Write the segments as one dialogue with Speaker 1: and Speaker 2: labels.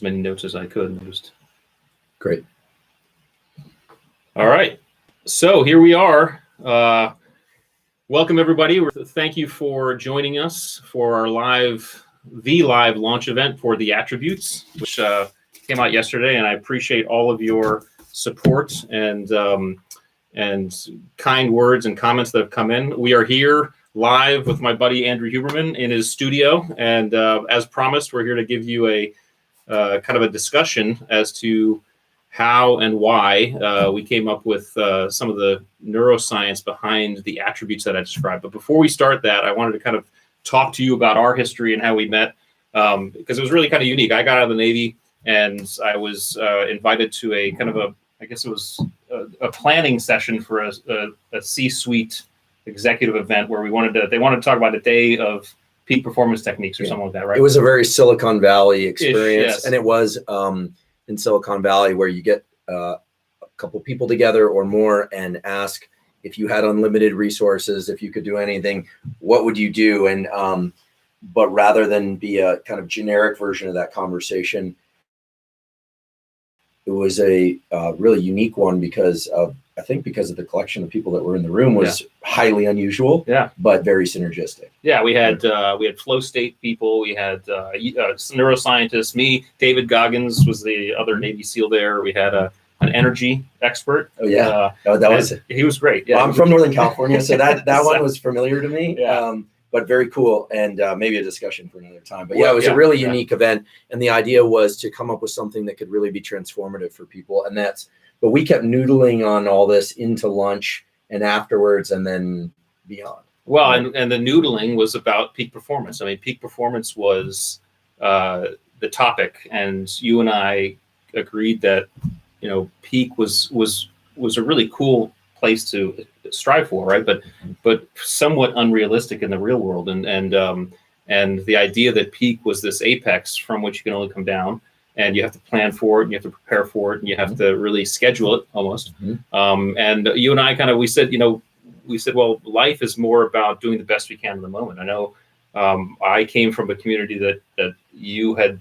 Speaker 1: as many notes as I could.
Speaker 2: Great.
Speaker 1: All right. So here we are. Welcome, everybody. Thank you for joining us for our live launch event for the Attributes, which came out yesterday. And I appreciate all of your support and kind words and comments that have come in. We are here live with my buddy Andrew Huberman in his studio. And as promised, we're here to give you a kind of a discussion as to how and why we came up with some of the neuroscience behind the attributes that I described. But before we start that, I wanted to kind of talk to you about our history and how we met, because it was really kind of unique. I got out of the Navy and I was invited to a kind of I guess it was a planning session for a C-suite executive event where they wanted to talk about a day of peak performance techniques or something like that, right?
Speaker 2: It was a very Silicon Valley experience,
Speaker 1: yes.
Speaker 2: And it was in Silicon Valley where you get a couple people together or more and ask if you had unlimited resources, if you could do anything, what would you do? And but rather than be a kind of generic version of that conversation, it was a really unique one because of the collection of people that were in the room was highly unusual, but very synergistic.
Speaker 1: Yeah, we had flow state people, we had neuroscientists, me, David Goggins was the other Navy SEAL there. We had an energy expert.
Speaker 2: Oh yeah,
Speaker 1: he was great. Yeah,
Speaker 2: well, I'm from Northern California, so that one was familiar to me.
Speaker 1: Yeah.
Speaker 2: But very cool, and maybe a discussion for another time. But it was a really unique event, and the idea was to come up with something that could really be transformative for people, and but we kept noodling on all this into lunch and afterwards and then beyond.
Speaker 1: Well, and the noodling was about peak performance. I mean, peak performance was the topic, and you and I agreed that, peak was a really cool place to strive for, right? But somewhat unrealistic in the real world. And the idea that peak was this apex from which you can only come down. And you have to plan for it, and you have to prepare for it, and you have to really schedule it almost. Mm-hmm. And you and I we said, well, life is more about doing the best we can in the moment. I know I came from a community that you had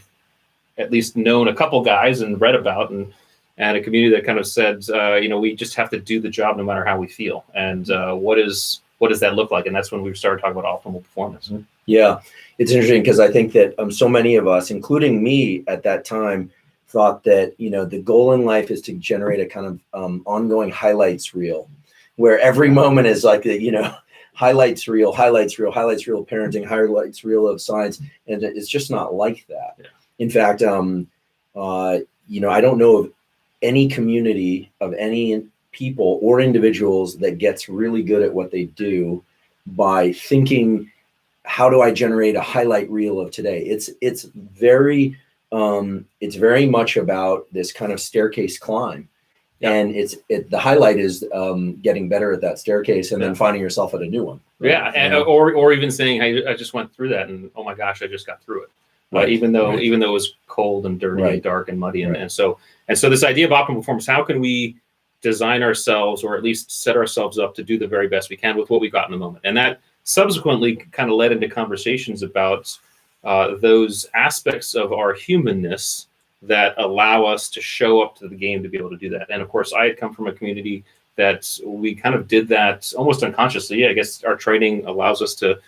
Speaker 1: at least known a couple guys and read about, and a community that kind of said, we just have to do the job no matter how we feel. And what does that look like? And that's when we started talking about optimal performance. Mm-hmm.
Speaker 2: Yeah, it's interesting because I think that so many of us, including me at that time, thought that, the goal in life is to generate a kind of ongoing highlights reel where every moment is like, highlights reel, parenting, highlights reel of science. And it's just not like that. Yeah. In fact, I don't know of any community of any people or individuals that gets really good at what they do by thinking, how do I generate a highlight reel of today? It's very much about this kind of staircase climb, and the highlight is getting better at that staircase and then finding yourself at a new one.
Speaker 1: Right? Yeah, and, or even saying, hey, I just went through that, and oh my gosh, I just got through it. Right. Even though it was cold and dirty and dark and muddy, and so this idea of optimal performance, how can we design ourselves or at least set ourselves up to do the very best we can with what we've got in the moment? And that subsequently kind of led into conversations about those aspects of our humanness that allow us to show up to the game to be able to do that. And of course, I had come from a community that we kind of did that almost unconsciously. I guess our training allows us to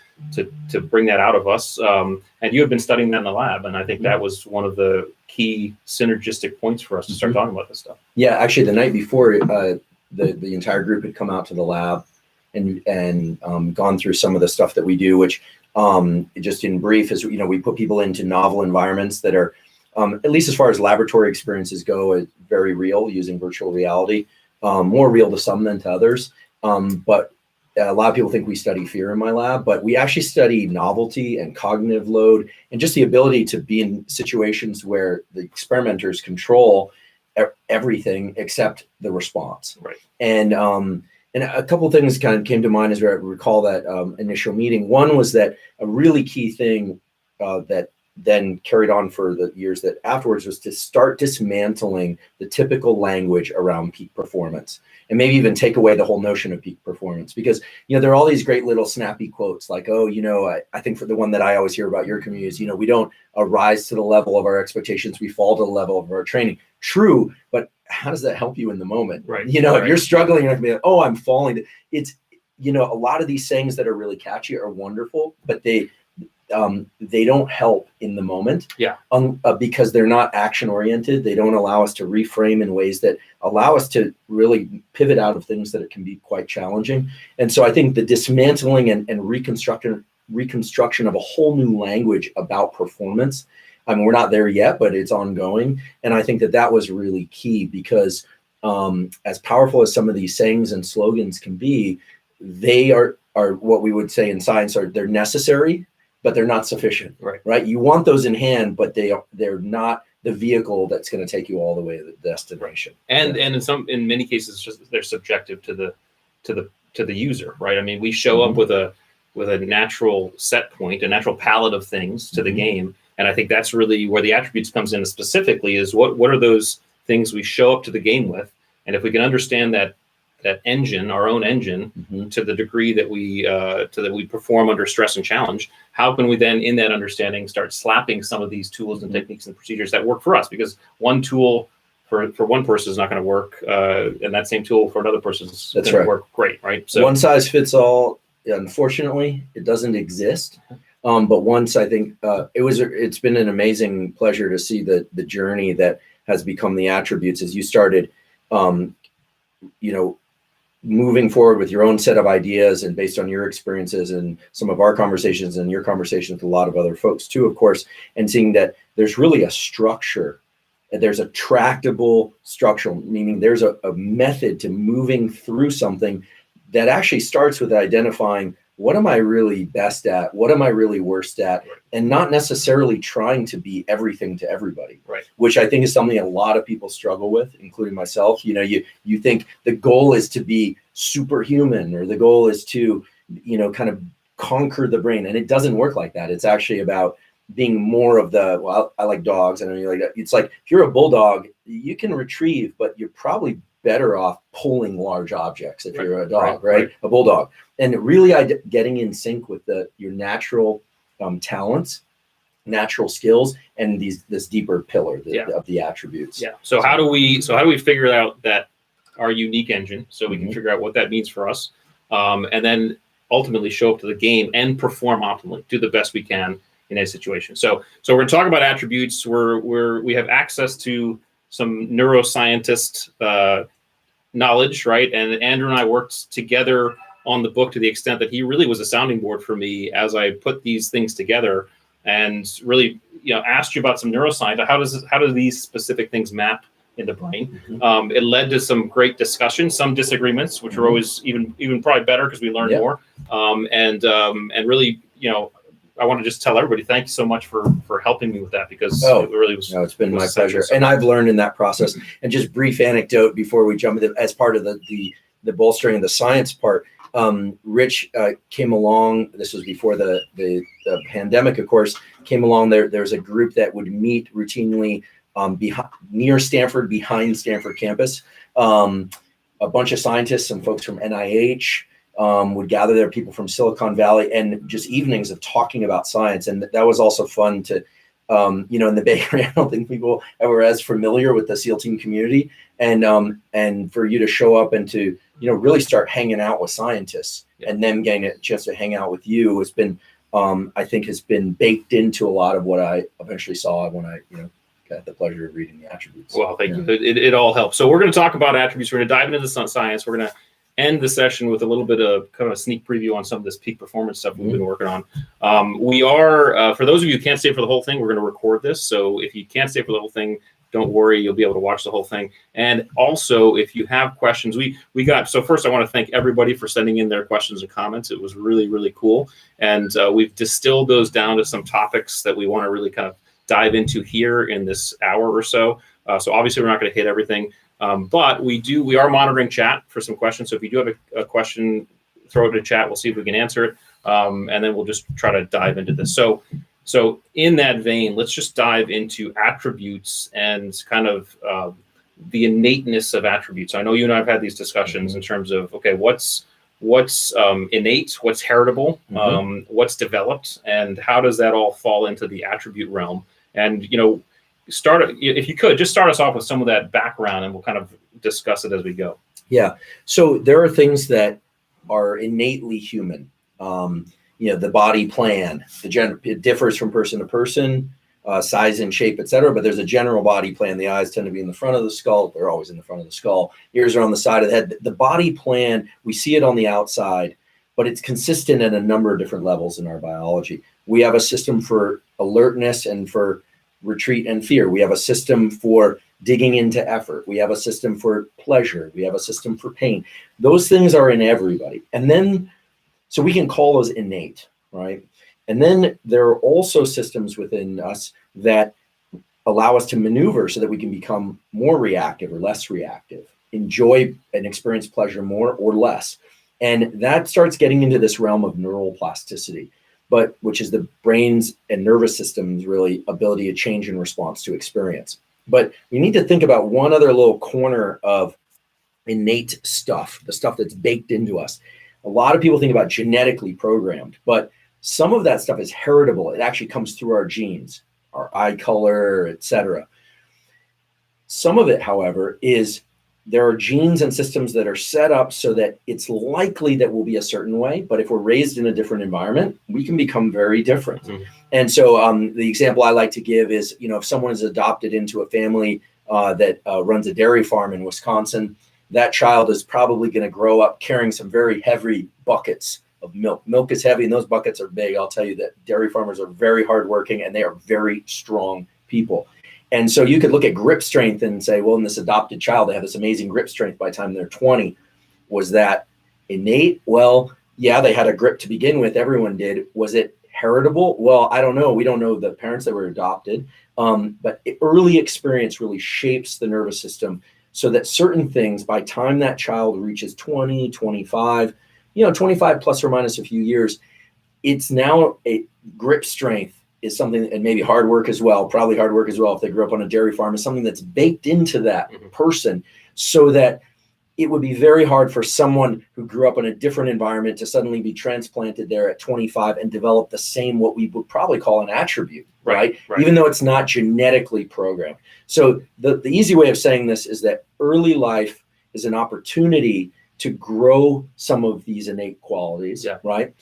Speaker 1: bring that out of us. And you had been studying that in the lab, and I think that was one of the key synergistic points for us to start talking about this stuff.
Speaker 2: Yeah, actually, the night before, the entire group had come out to the lab and gone through some of the stuff that we do, which just in brief is, we put people into novel environments that are, at least as far as laboratory experiences go, very real, using virtual reality, more real to some than to others. But a lot of people think we study fear in my lab, but we actually study novelty and cognitive load and just the ability to be in situations where the experimenters control everything except the response.
Speaker 1: Right.
Speaker 2: And a couple of things kind of came to mind as I recall that initial meeting. One was that a really key thing that then carried on for the years that afterwards was to start dismantling the typical language around peak performance, and maybe even take away the whole notion of peak performance. Because, there are all these great little snappy quotes like, oh, I think for the one that I always hear about your community is, we don't rise to the level of our expectations, we fall to the level of our training. True, but how does that help you in the moment?
Speaker 1: Right.
Speaker 2: If you're struggling, you're not gonna be like, oh, I'm falling. It's, a lot of these sayings that are really catchy are wonderful, but they don't help in the moment.
Speaker 1: Yeah.
Speaker 2: Because they're not action oriented. They don't allow us to reframe in ways that allow us to really pivot out of things that it can be quite challenging. And so I think the dismantling and reconstruction of a whole new language about performance, I mean, we're not there yet, but it's ongoing. And I think that was really key, because as powerful as some of these sayings and slogans can be, they are what we would say in science they're necessary, but they're not sufficient. Right. You want those in hand, but they're not the vehicle that's going to take you all the way to the destination.
Speaker 1: And in many cases, they're subjective to the user, right? I mean, we show up with a natural set point, a natural palette of things to the game. And I think that's really where the attributes comes in specifically, is what are those things we show up to the game with? And if we can understand that engine, our own engine, to the degree that we perform under stress and challenge, how can we then, in that understanding, start slapping some of these tools and techniques and procedures that work for us? Because one tool for one person is not going to work, and that same tool for another person is going to work great, right? So
Speaker 2: one size fits all. Unfortunately, it doesn't exist. But once, I think it's been an amazing pleasure to see the journey that has become the attributes as you started, moving forward with your own set of ideas and based on your experiences and some of our conversations and your conversations with a lot of other folks too, of course, and seeing that there's really a structure, and there's a tractable structure, meaning there's a method to moving through something that actually starts with identifying, what am I really best at? What am I really worst at? And not necessarily trying to be everything to everybody, which I think is something a lot of people struggle with, including myself. You think the goal is to be superhuman, or the goal is to, kind of conquer the brain. And it doesn't work like that. It's actually about being more of I like dogs. I know you like that. It's like, if you're a bulldog, you can retrieve, but you're probably better off pulling large objects if you're a dog, right? A bulldog. And really getting in sync with your natural talents, natural skills, and this deeper pillar of the attributes.
Speaker 1: Yeah. So how do we figure out that our unique engine, so we can figure out what that means for us, and then ultimately show up to the game and perform optimally, do the best we can in a situation. So we're going to talk about attributes. We have access to some neuroscientist knowledge, right? And Andrew and I worked together on the book to the extent that he really was a sounding board for me as I put these things together, and really, asked you about some neuroscience. How do these specific things map in the brain? It led to some great discussions, some disagreements, which are always even probably better because we learn more. And really, I want to just tell everybody, thank you so much for helping me with that, because it really was.
Speaker 2: No, it's been my pleasure. And I've learned in that process. And just brief anecdote before we jump into, as part of the bolstering of the science part, Rich came along. This was before the pandemic, of course, came along. There's a group that would meet routinely near Stanford, behind Stanford campus. A bunch of scientists, some folks from NIH, would gather there, people from Silicon Valley, and just evenings of talking about science. And that was also fun to, in the Bay Area, I don't think people were as familiar with the SEAL team community. And for you to show up and to, really start hanging out with scientists and them getting a chance to hang out with you has been, I think has been baked into a lot of what I eventually saw when I, got the pleasure of reading the attributes.
Speaker 1: Well, thank you. It all helps. So we're going to talk about attributes. We're going to dive into the science. We're going to end the session with a little bit of kind of a sneak preview on some of this peak performance stuff we've been working on. We are, for those of you who can't stay for the whole thing, we're going to record this. So if you can't stay for the whole thing, don't worry, you'll be able to watch the whole thing. And also, if you have questions, so first I want to thank everybody for sending in their questions and comments. It was really, really cool. And we've distilled those down to some topics that we want to really kind of dive into here in this hour or so. So obviously we're not going to hit everything. But we are monitoring chat for some questions. So if you do have a question, throw it in chat. We'll see if we can answer it. And then we'll just try to dive into this. So So in that vein, let's just dive into attributes and kind of the innateness of attributes. I know you and I have had these discussions in terms of, okay, what's innate, what's heritable, what's developed, and how does that all fall into the attribute realm? And, if you could, just start us off with some of that background, and we'll kind of discuss it as we go.
Speaker 2: Yeah. So there are things that are innately human. The body plan, it differs from person to person, size and shape, et cetera, but there's a general body plan. The eyes tend to be in the front of the skull. They're always in the front of the skull. Ears are on the side of the head. The body plan, we see it on the outside, but it's consistent at a number of different levels in our biology. We have a system for alertness and for retreat and fear. We have a system for digging into effort. We have a system for pleasure. We have a system for pain. Those things are in everybody. And then, so we can call those innate, right? And then there are also systems within us that allow us to maneuver so that we can become more reactive or less reactive, enjoy and experience pleasure more or less. And that starts getting into this realm of neural plasticity, which is the brain's and nervous system's really ability to change in response to experience. But we need to think about one other little corner of innate stuff, the stuff that's baked into us. A lot of people think about genetically programmed, but some of that stuff is heritable. It actually comes through our genes, our eye color, etc. Some of it, however, is there are genes and systems that are set up so that it's likely that we'll be a certain way, but if we're raised in a different environment, we can become very different. And so the example I like to give is, if someone is adopted into a family that runs a dairy farm in Wisconsin, that child is probably going to grow up carrying some very heavy buckets of milk. Milk is heavy and those buckets are big. I'll tell you that dairy farmers are very hardworking and they are very strong people. And so you could look at grip strength and say, well, in this adopted child, they have this amazing grip strength by the time they're 20. Was that innate? Well, yeah, they had a grip to begin with. Everyone did. Was it heritable? Well, I don't know. We don't know the parents that were adopted. But early experience really shapes the nervous system so that certain things, by time that child reaches 20, 25, 25 plus or minus a few years, it's now a grip strength is something, and maybe hard work as well, probably hard work as well if they grew up on a dairy farm, is something that's baked into that person so that it would be very hard for someone who grew up in a different environment to suddenly be transplanted there at 25 and develop the same, what we would probably call an attribute, right? Even though it's not genetically programmed. So the easy way of saying this is that early life is an opportunity to grow some of these innate qualities, right?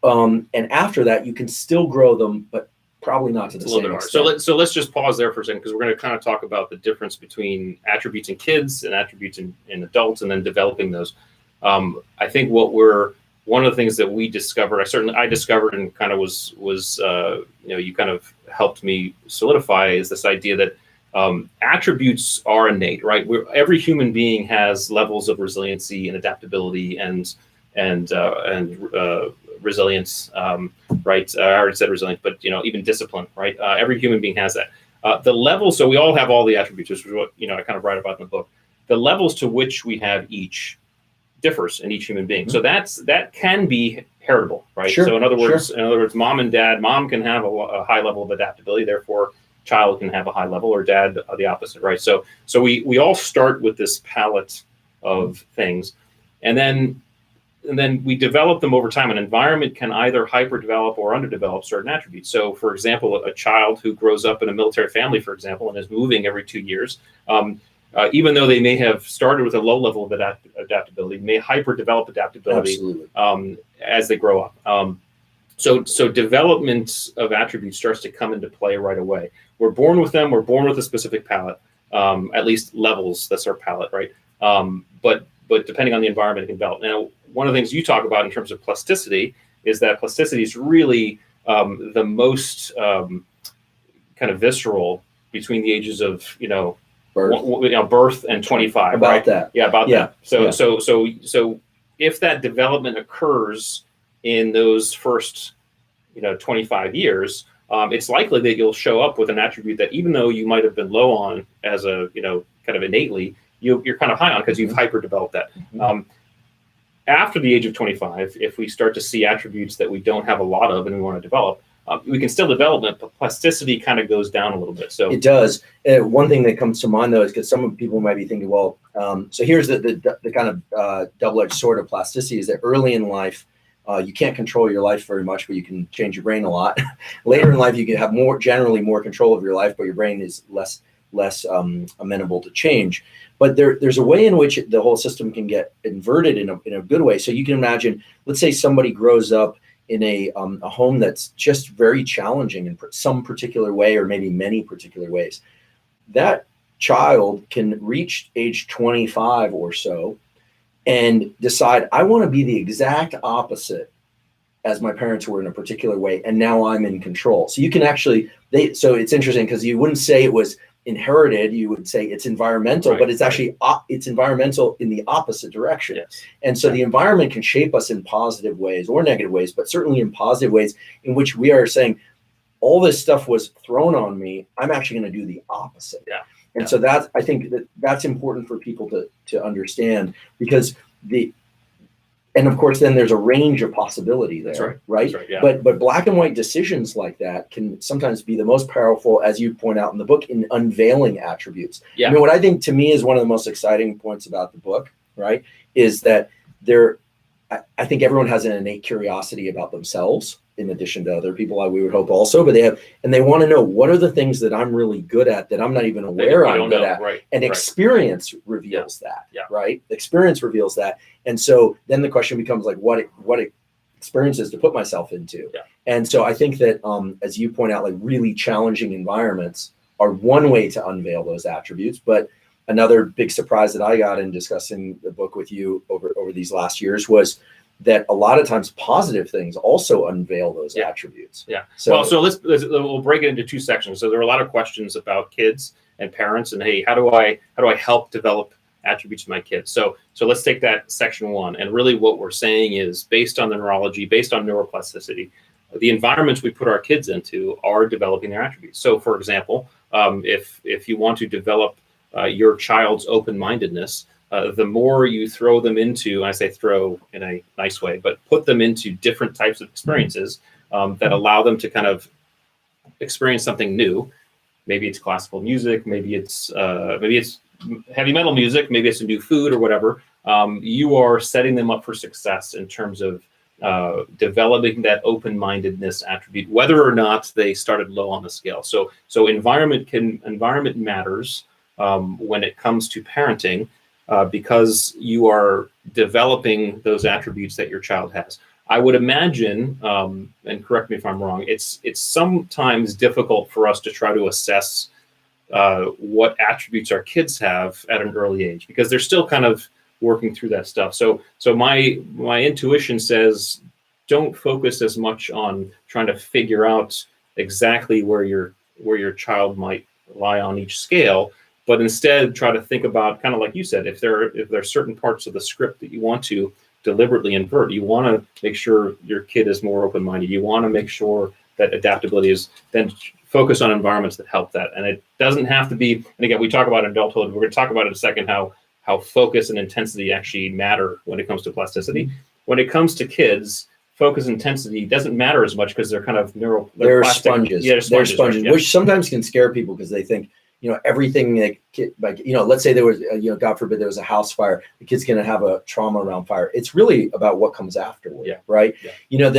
Speaker 2: And after that, you can still grow them, but probably not to the same extent.
Speaker 1: So let's just pause there for a second, because we're going to kind of talk about the difference between attributes in kids and attributes in adults, and then developing those. I think one of the things that we discovered, I discovered and kind of was you kind of helped me solidify, is this idea that attributes are innate, right? Every human being has levels of resiliency and adaptability and resilience, right? I already said resilience, but even discipline, right? Every human being has that. The levels, so we all have all the attributes, which is what I kind of write about in the book. The levels to which we have each differs in each human being. So that can be heritable, right? So in other words, mom can have a high level of adaptability, therefore child can have a high level, or dad the opposite, right? So we all start with this palette of things, and then we develop them over time. An environment can either hyperdevelop or underdevelop certain attributes. So, for example, a child who grows up in a military family, for example, and is moving every 2 years, even though they may have started with a low level of adaptability, may hyperdevelop adaptability as they grow up. So development of attributes starts to come into play right away. We're born with them. We're born with a specific palette, at least levels. That's our palette, right? But depending on the environment, it can develop. Now, one of the things you talk about in terms of plasticity is that plasticity is really the most kind of visceral between the ages of birth and 25.
Speaker 2: About
Speaker 1: right?
Speaker 2: that.
Speaker 1: Yeah, about that. So if that development occurs in those first 25 years, it's likely that you'll show up with an attribute that, even though you might have been low on as a kind of innately, you're kind of high on because you've hyperdeveloped that. After the age of 25, if we start to see attributes that we don't have a lot of and we want to develop, we can still develop it, but plasticity kind of goes down a little bit. So
Speaker 2: it does. One thing that comes to mind though is because some people might be thinking, well, so here's the kind of double-edged sword of plasticity is that early in life, you can't control your life very much, but you can change your brain a lot. Later in life, you can have generally more control of your life, but your brain is less amenable to change. But there's a way in which the whole system can get inverted in a good way. So you can imagine, let's say somebody grows up in a home that's just very challenging in some particular way, or maybe many particular ways. That child can reach age 25 or so and decide, I want to be the exact opposite as my parents were in a particular way, and now I'm in control. So you can actually, so it's interesting because you wouldn't say it was inherited, you would say it's environmental, right, but it's actually, it's environmental in the opposite direction.
Speaker 1: Yes.
Speaker 2: And so the environment can shape us in positive ways or negative ways, but certainly in positive ways in which we are saying, all this stuff was thrown on me, I'm actually going to do the opposite.
Speaker 1: Yeah.
Speaker 2: And so that's, I think that's important for people to understand, because and of course, then there's a range of possibility there,
Speaker 1: that's right?
Speaker 2: Right?
Speaker 1: That's right, yeah.
Speaker 2: But black and white decisions like that can sometimes be the most powerful, as you point out in the book, in unveiling attributes.
Speaker 1: Yeah.
Speaker 2: I mean, what I think to me is one of the most exciting points about the book, right, is that I think everyone has an innate curiosity about themselves, in addition to other people, we would hope also, but they want to know, what are the things that I'm really good at that I'm not even aware I'm good at?
Speaker 1: Right.
Speaker 2: And experience reveals that,
Speaker 1: yeah,
Speaker 2: right? Experience reveals that. And so then the question becomes like, what experiences to put myself into?
Speaker 1: Yeah.
Speaker 2: And so I think that, as you point out, like really challenging environments are one way to unveil those attributes. But another big surprise that I got in discussing the book with you over these last years was that a lot of times positive things also unveil those attributes.
Speaker 1: Yeah.
Speaker 2: So
Speaker 1: we'll break it into two sections. So there are a lot of questions about kids and parents, and hey, how do I help develop attributes to my kids? So let's take that section one. And really what we're saying is, based on the neurology, based on neuroplasticity, the environments we put our kids into are developing their attributes. So for example, if you want to develop your child's open-mindedness, the more you throw them into, I say throw in a nice way, but put them into different types of experiences that allow them to kind of experience something new. Maybe it's classical music, maybe it's heavy metal music, maybe it's a new food or whatever. You are setting them up for success in terms of developing that open-mindedness attribute, whether or not they started low on the scale. So environment matters when it comes to parenting. Because you are developing those attributes that your child has. I would imagine, and correct me if I'm wrong, it's sometimes difficult for us to try to assess what attributes our kids have at an early age, because they're still kind of working through that stuff. So my intuition says, don't focus as much on trying to figure out exactly where your child might lie on each scale, but instead try to think about, kind of like you said, if there are certain parts of the script that you want to deliberately invert, you want to make sure your kid is more open-minded. You want to make sure that adaptability is, then focus on environments that help that. And it doesn't have to be, and again, we talk about adulthood, we're going to talk about in a second how focus and intensity actually matter when it comes to plasticity. When it comes to kids, focus and intensity doesn't matter as much because they're kind of
Speaker 2: they're sponges.
Speaker 1: Yeah, they're sponges, right?
Speaker 2: Which sometimes can scare people because they think, everything let's say there was, God forbid there was a house fire, the kid's going to have a trauma around fire. It's really about what comes afterward, right? Yeah.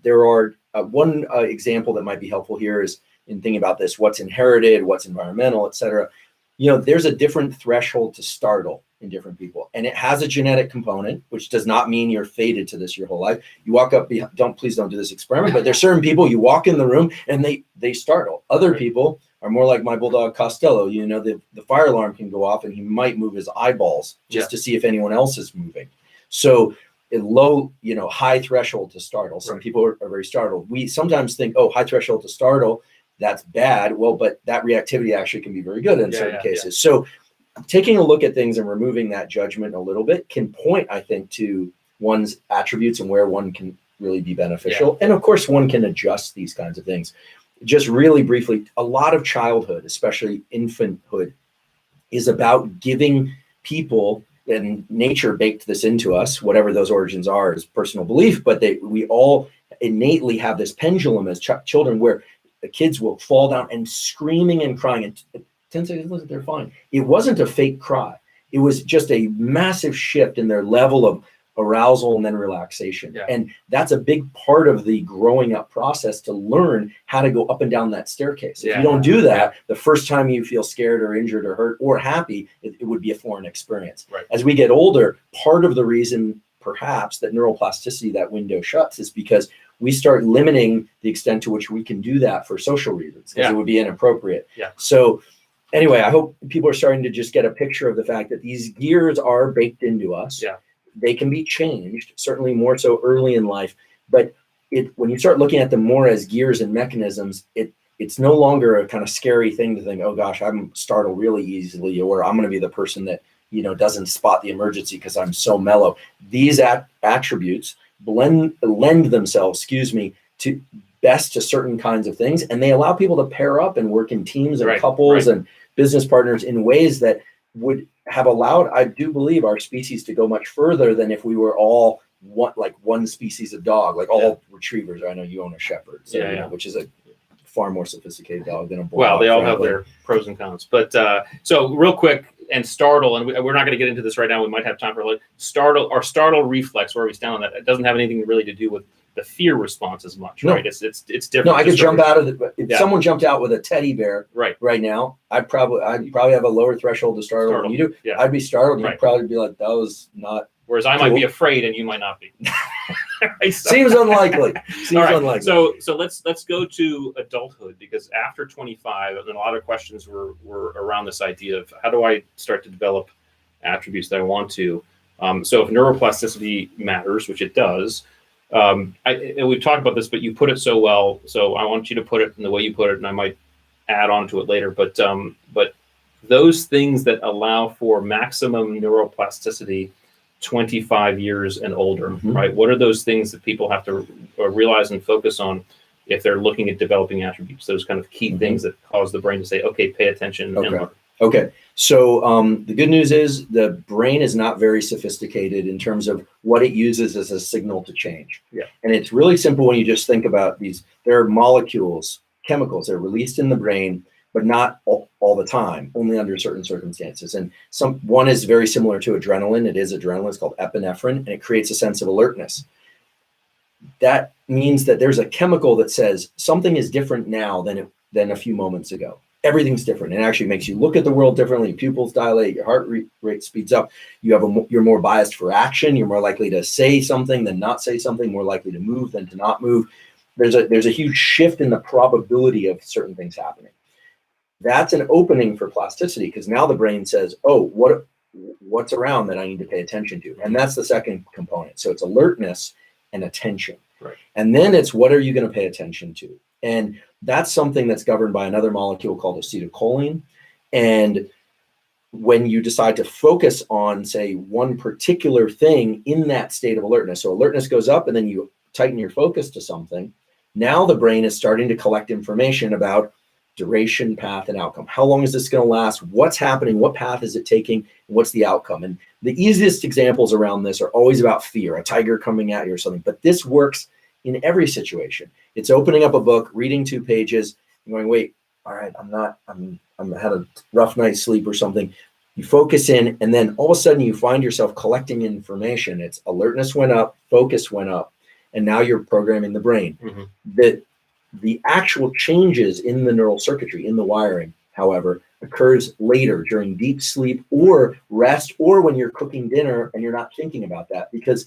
Speaker 2: There are one example that might be helpful here is in thinking about this, what's inherited, what's environmental, et cetera. There's a different threshold to startle in different people, and it has a genetic component, which does not mean you're fated to this your whole life. You walk up, please don't do this experiment, but there's certain people, you walk in the room and they startle. Other people are more like my bulldog Costello. The fire alarm can go off and he might move his eyeballs just to see if anyone else is moving. So high threshold to startle. Some people are very startled. We sometimes think, high threshold to startle, that's bad. Well, but that reactivity actually can be very good in certain cases. So taking a look at things and removing that judgment a little bit can point, I think, to one's attributes and where one can really be beneficial. And of course, one can adjust these kinds of things. Just really briefly, a lot of childhood, especially infanthood, is about giving people, and nature baked this into us, whatever those origins are is personal belief, but we all innately have this pendulum as children where the kids will fall down and screaming and crying, and 10 seconds later, they're fine. It wasn't a fake cry. It was just a massive shift in their level of arousal and then relaxation.
Speaker 1: Yeah.
Speaker 2: And that's a big part of the growing up process, to learn how to go up and down that staircase. If you don't do that, the first time you feel scared or injured or hurt or happy, it would be a foreign experience.
Speaker 1: Right.
Speaker 2: As we get older, part of the reason perhaps that neuroplasticity, that window shuts, is because we start limiting the extent to which we can do that for social reasons, because it would be inappropriate.
Speaker 1: Yeah.
Speaker 2: So anyway, I hope people are starting to just get a picture of the fact that these gears are baked into us.
Speaker 1: Yeah.
Speaker 2: They can be changed, certainly more so early in life. But when you start looking at them more as gears and mechanisms, it's no longer a kind of scary thing to think, oh gosh, I'm startled really easily, or I'm going to be the person that doesn't spot the emergency because I'm so mellow. These attributes lend themselves, to best to certain kinds of things, and they allow people to pair up and work in teams and couples and business partners in ways that would have allowed, I do believe, our species to go much further than if we were all one species of dog, like all retrievers. I know you own a shepherd, so, which is a far more sophisticated dog than a bulldog.
Speaker 1: Well, they all have their pros and cons. But so real quick, and startle, and we're not going to get into this right now. We might have time for startle reflex, where we stand on that. It doesn't have anything really to do with the fear response as much, right? It's different.
Speaker 2: No, I could jump out of if someone jumped out with a teddy bear right now, I'd probably have a lower threshold to startle than you do. Yeah. I'd be startled. You'd probably be like, that was not.
Speaker 1: Whereas I might be afraid and you might not be.
Speaker 2: Seems unlikely. Unlikely.
Speaker 1: So let's go to adulthood, because after 25, and a lot of questions were around this idea of how do I start to develop attributes that I want to. So if neuroplasticity matters, which it does, and we've talked about this, but you put it so well. So I want you to put it in the way you put it, and I might add on to it later. But those things that allow for maximum neuroplasticity 25 years and older, right? What are those things that people have to realize and focus on if they're looking at developing attributes? Those kind of key things that cause the brain to say, okay, pay attention and learn.
Speaker 2: Okay. So the good news is the brain is not very sophisticated in terms of what it uses as a signal to change.
Speaker 1: Yeah.
Speaker 2: And it's really simple when you just think about these. There are molecules, chemicals that are released in the brain, but not all the time, only under certain circumstances. And one is very similar to adrenaline. It is adrenaline. It's called epinephrine, and it creates a sense of alertness. That means that there's a chemical that says something is different now than a few moments ago. Everything's different. It actually makes you look at the world differently. Your pupils dilate, your heart rate speeds up. You're more biased for action. You're more likely to say something than not say something, more likely to move than to not move. There's a huge shift in the probability of certain things happening. That's an opening for plasticity, because now the brain says, oh, what's around that I need to pay attention to? And that's the second component. So it's alertness and attention.
Speaker 1: Right.
Speaker 2: And then it's, what are you going to pay attention to? And that's something that's governed by another molecule called acetylcholine. And when you decide to focus on, say, one particular thing in that state of alertness, so alertness goes up and then you tighten your focus to something, now the brain is starting to collect information about duration, path, and outcome. How long is this going to last? What's happening? What path is it taking? What's the outcome? And the easiest examples around this are always about fear, a tiger coming at you or something. But this works in every situation. It's opening up a book, reading 2 pages, and going, wait, all right, I'm had a rough night's sleep or something. You focus in, and then all of a sudden you find yourself collecting information. It's alertness went up, focus went up, and now you're programming the brain. The actual changes in the neural circuitry, in the wiring, however, occurs later during deep sleep or rest, or when you're cooking dinner and you're not thinking about that, because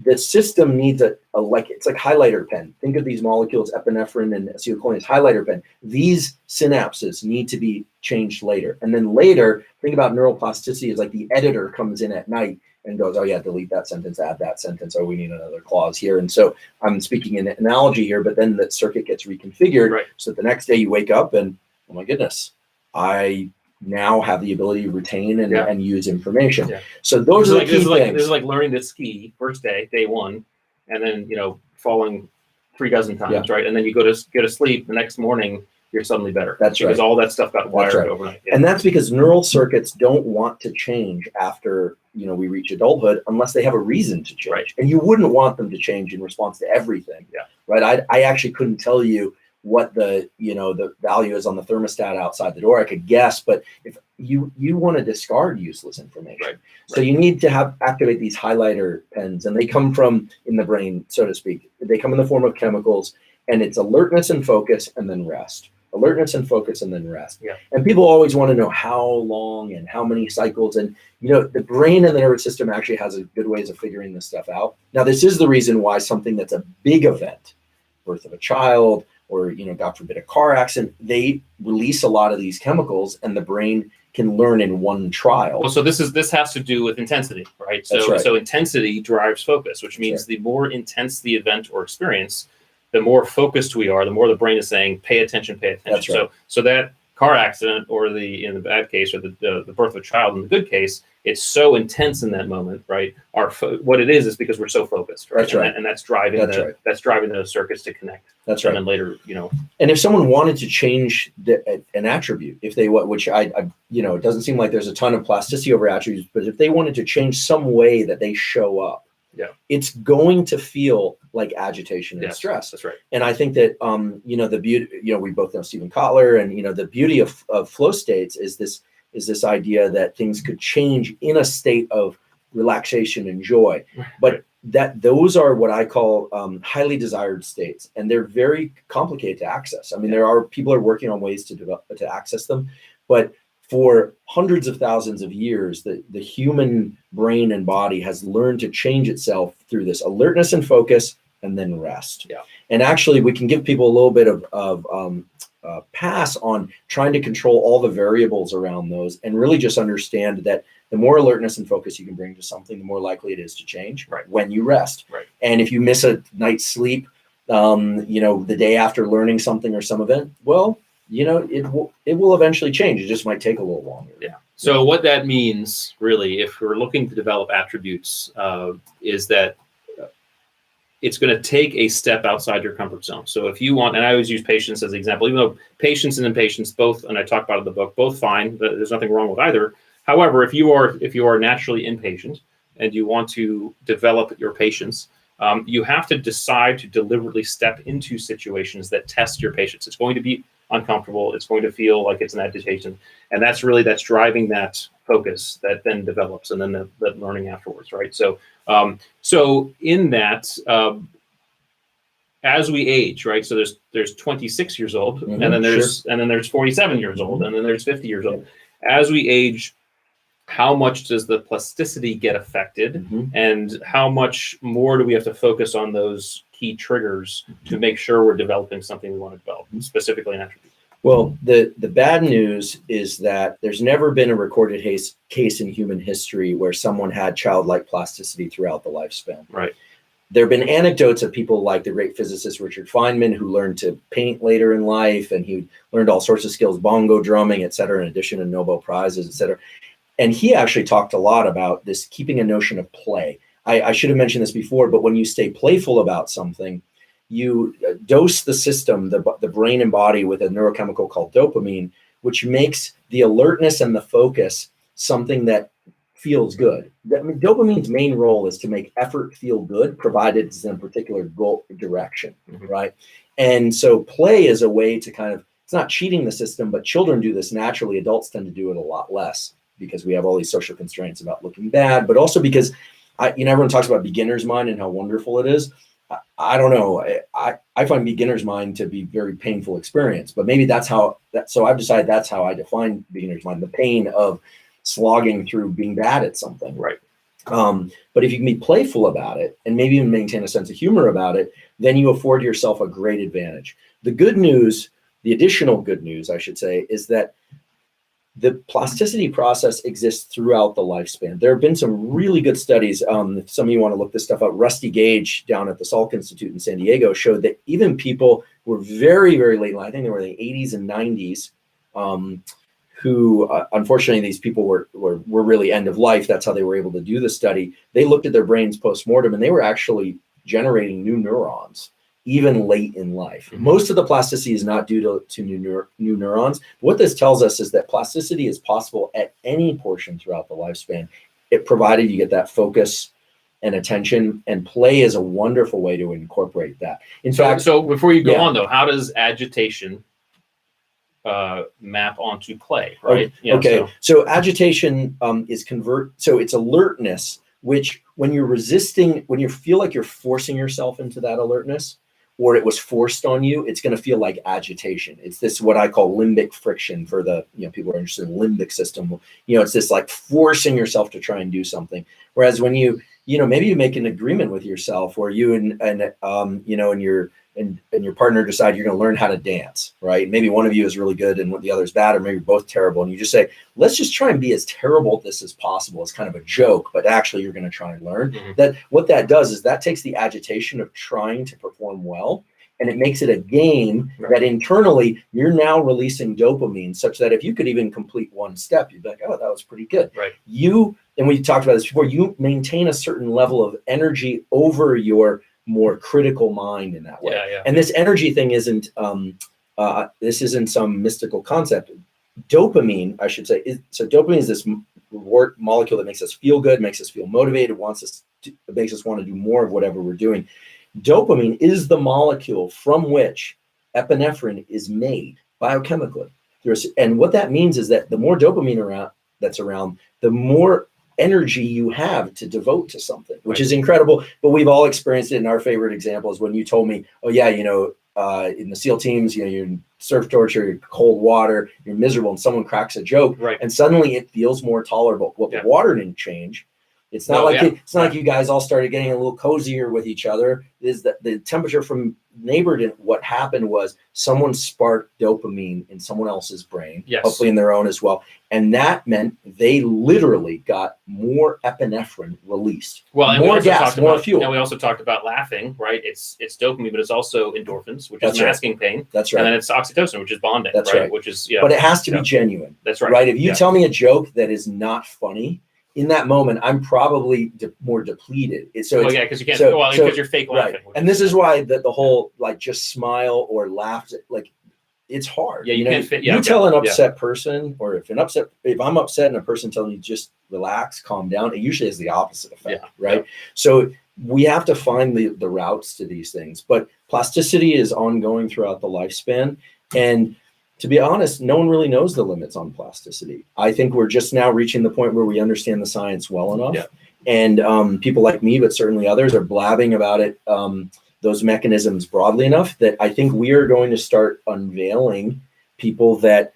Speaker 2: the system needs it's like highlighter pen. Think of these molecules, epinephrine and acetylcholine, as highlighter pen. These synapses need to be changed later. And then later, think about neuroplasticity as like the editor comes in at night and goes, oh yeah, delete that sentence, add that sentence. Oh, we need another clause here. And so I'm speaking in analogy here, but then the circuit gets reconfigured so that the next day you wake up and, oh my goodness, I now have the ability to retain and use information. Yeah. So those are the key things.
Speaker 1: This is like learning to ski first day 1, and then, falling 3 dozen times, right? And then you go to sleep the next morning, you're suddenly better.
Speaker 2: That's right.
Speaker 1: Because all that stuff got wired overnight. Yeah.
Speaker 2: And that's because neural circuits don't want to change after, we reach adulthood unless they have a reason to change. Right. And you wouldn't want them to change in response to everything.
Speaker 1: Yeah.
Speaker 2: right? I actually couldn't tell you what the value is on the thermostat outside the door. I could guess, but if you want to discard useless information,
Speaker 1: Right.
Speaker 2: So you need to activate these highlighter pens, and they come from in the brain, so to speak. They come in the form of chemicals, and it's alertness and focus, and then rest. Alertness and focus, and then rest.
Speaker 1: Yeah.
Speaker 2: And people always want to know how long and how many cycles. And the brain and the nervous system actually has a good ways of figuring this stuff out. Now, this is the reason why something that's a big event, birth of a child, or God forbid, a car accident, they release a lot of these chemicals, and the brain can learn in one trial.
Speaker 1: Well, so this has to do with intensity, right?
Speaker 2: That's right.
Speaker 1: So intensity drives focus, which means the more intense the event or experience, the more focused we are, the more the brain is saying, pay attention, pay attention.
Speaker 2: That's right.
Speaker 1: So that car accident, or in the bad case, or the birth of a child in the good case, it's so intense in that moment, right? What it is because we're so focused, right?
Speaker 2: That's right.
Speaker 1: And that's driving that's driving those circuits to connect.
Speaker 2: That's right.
Speaker 1: And then later,
Speaker 2: And if someone wanted to change an attribute, which it doesn't seem like there's a ton of plasticity over attributes, but if they wanted to change some way that they show up, it's going to feel like agitation and stress.
Speaker 1: That's right.
Speaker 2: And I think that the beauty, we both know Stephen Kotler, and the beauty of flow states is this idea that things could change in a state of relaxation and joy, but that those are what I call highly desired states, and they're very complicated to access. I mean, people are working on ways to access them, but for hundreds of thousands of years, the human brain and body has learned to change itself through this alertness and focus, and then rest.
Speaker 1: Yeah.
Speaker 2: And actually, we can give people a little bit of pass on trying to control all the variables around those, and really just understand that the more alertness and focus you can bring to something, the more likely it is to change when you rest.
Speaker 1: Right.
Speaker 2: And if you miss a night's sleep, the day after learning something or some event, well, it will eventually change. It just might take a little longer.
Speaker 1: Yeah. So what that means, really, if we're looking to develop attributes, is that it's going to take a step outside your comfort zone. So if you want, and I always use patience as an example, even though patience and impatience both, and I talk about it in the book, both fine. There's nothing wrong with either. However, if you are naturally impatient and you want to develop your patience, you have to decide to deliberately step into situations that test your patience. It's going to be uncomfortable. It's going to feel like it's an agitation, and that's driving that focus that then develops, and then the learning afterwards, right? So in that, as we age, right? So there's 26 years old, and then there's 47 years old, and then there's 50 years old. As we age, how much does the plasticity get affected, and how much more do we have to focus on those key triggers to make sure we're developing something we want to develop, specifically an attribute?
Speaker 2: Well, the bad news is that there's never been a recorded case in human history where someone had childlike plasticity throughout the lifespan.
Speaker 1: Right.
Speaker 2: There have been anecdotes of people like the great physicist Richard Feynman, who learned to paint later in life, and he learned all sorts of skills, bongo drumming, et cetera, in addition to Nobel Prizes, et cetera. And he actually talked a lot about this, keeping a notion of play. I should have mentioned this before, but when you stay playful about something, you dose the system, the brain and body, with a neurochemical called dopamine, which makes the alertness and the focus something that feels good. I mean, dopamine's main role is to make effort feel good, provided it's in a particular goal direction, right? And so play is a way to it's not cheating the system, but children do this naturally. Adults tend to do it a lot less because we have all these social constraints about looking bad, but also because everyone talks about beginner's mind and how wonderful it is. I don't know. I find beginner's mind to be very painful experience, but maybe so I've decided that's how I define beginner's mind, the pain of slogging through being bad at something.
Speaker 1: Right.
Speaker 2: But if you can be playful about it and maybe even maintain a sense of humor about it, then you afford yourself a great advantage. The good news, the additional good news, I should say, is that the plasticity process exists throughout the lifespan. There have been some really good studies. If some of you want to look this stuff up, Rusty Gage down at the Salk Institute in San Diego showed that even people who were very, very late in life, I think they were in the 80s and 90s, who unfortunately these people were really end of life. That's how they were able to do the study. They looked at their brains post-mortem, and they were actually generating new neurons even late in life. Most of the plasticity is not due to new neurons. What this tells us is that plasticity is possible at any portion throughout the lifespan, provided you get that focus and attention, and play is a wonderful way to incorporate that. In fact,
Speaker 1: so before you go
Speaker 2: yeah.
Speaker 1: on though, how does agitation map onto play, right?
Speaker 2: Okay. So agitation so it's alertness, which when you're resisting, when you feel like you're forcing yourself into that alertness, or it was forced on you, it's going to feel like agitation. It's this, what I call limbic friction for the, people who are interested in limbic system. It's this like forcing yourself to try and do something. Whereas when maybe you make an agreement with yourself, or you and your partner decide you're going to learn how to dance, right? Maybe one of you is really good and the other's bad, or maybe both terrible. And you just say, let's just try and be as terrible at this as possible. It's kind of a joke, but actually you're going to try and learn. That what that does is that takes the agitation of trying to perform well, and it makes it a game that internally you're now releasing dopamine, such that if you could even complete one step, you'd be like, oh, that was pretty good.
Speaker 1: Right.
Speaker 2: And we talked about this before, you maintain a certain level of energy over your more critical mind in that way. And this energy thing isn't this isn't some mystical concept. Dopamine, I should say, so dopamine is this reward molecule that makes us feel good, makes us feel motivated, makes us want to do more of whatever we're doing. Dopamine is the molecule from which epinephrine is made biochemically. And what that means is that the more dopamine that's around, the more energy you have to devote to something, which is incredible. But we've all experienced it. In our favorite example is when you told me, oh yeah, in the SEAL teams, you're in surf torture, you're cold water, you're miserable, and someone cracks a joke, and suddenly it feels more tolerable. Well, the water didn't change. It's not like you guys all started getting a little cozier with each other. Is that the temperature from neighbor didn't? What happened was someone sparked dopamine in someone else's brain, hopefully in their own as well, and that meant they literally got more epinephrine released.
Speaker 1: Well, and
Speaker 2: more gas, more fuel.
Speaker 1: And we also talked about laughing, right? It's dopamine, but it's also endorphins, which is masking pain.
Speaker 2: That's right.
Speaker 1: And then it's oxytocin, which is bonding.
Speaker 2: That's right.
Speaker 1: Which is
Speaker 2: But it has to be genuine.
Speaker 1: That's right.
Speaker 2: Right. If you tell me a joke that is not funny, in that moment, I'm probably more depleted. Because
Speaker 1: you can't. Because you're fake laughing.
Speaker 2: Right. And this is why the whole just smile or laugh, it's hard.
Speaker 1: Yeah, you can't fit. Yeah,
Speaker 2: you tell an upset person, or if I'm upset and a person telling me just relax, calm down, it usually has the opposite effect. Right. Yeah. So we have to find the routes to these things. But plasticity is ongoing throughout the lifespan, and to be honest, no one really knows the limits on plasticity. I think we're just now reaching the point where we understand the science well enough. And people like me, but certainly others, are blabbing about it, those mechanisms broadly enough that I think we are going to start unveiling people that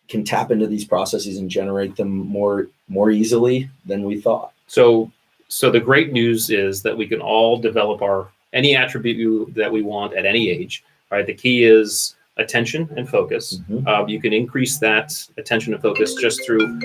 Speaker 2: can tap into these processes and generate them more easily than we thought.
Speaker 1: So the great news is that we can all develop any attribute that we want at any age. Right. The key is attention and focus. You can increase that attention and focus just through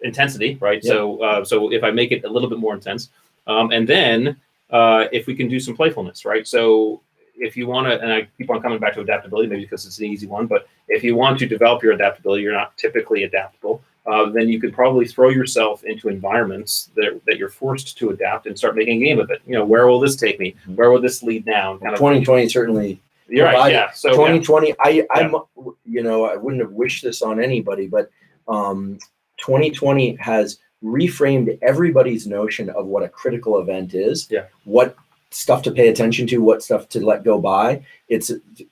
Speaker 1: intensity, right? So if I make it a little bit more intense, and then if we can do some playfulness, right? So if you want to, and I keep on coming back to adaptability, maybe because it's an easy one, but if you want to develop your adaptability, you're not typically adaptable. Then you could probably throw yourself into environments that you're forced to adapt and start making a game of it. Where will this take me? Where will this lead now?
Speaker 2: 2020 certainly.
Speaker 1: You're right. Yeah. So
Speaker 2: 2020, I wouldn't have wished this on anybody, but 2020 has reframed everybody's notion of what a critical event is. What stuff to pay attention to, what stuff to let go by.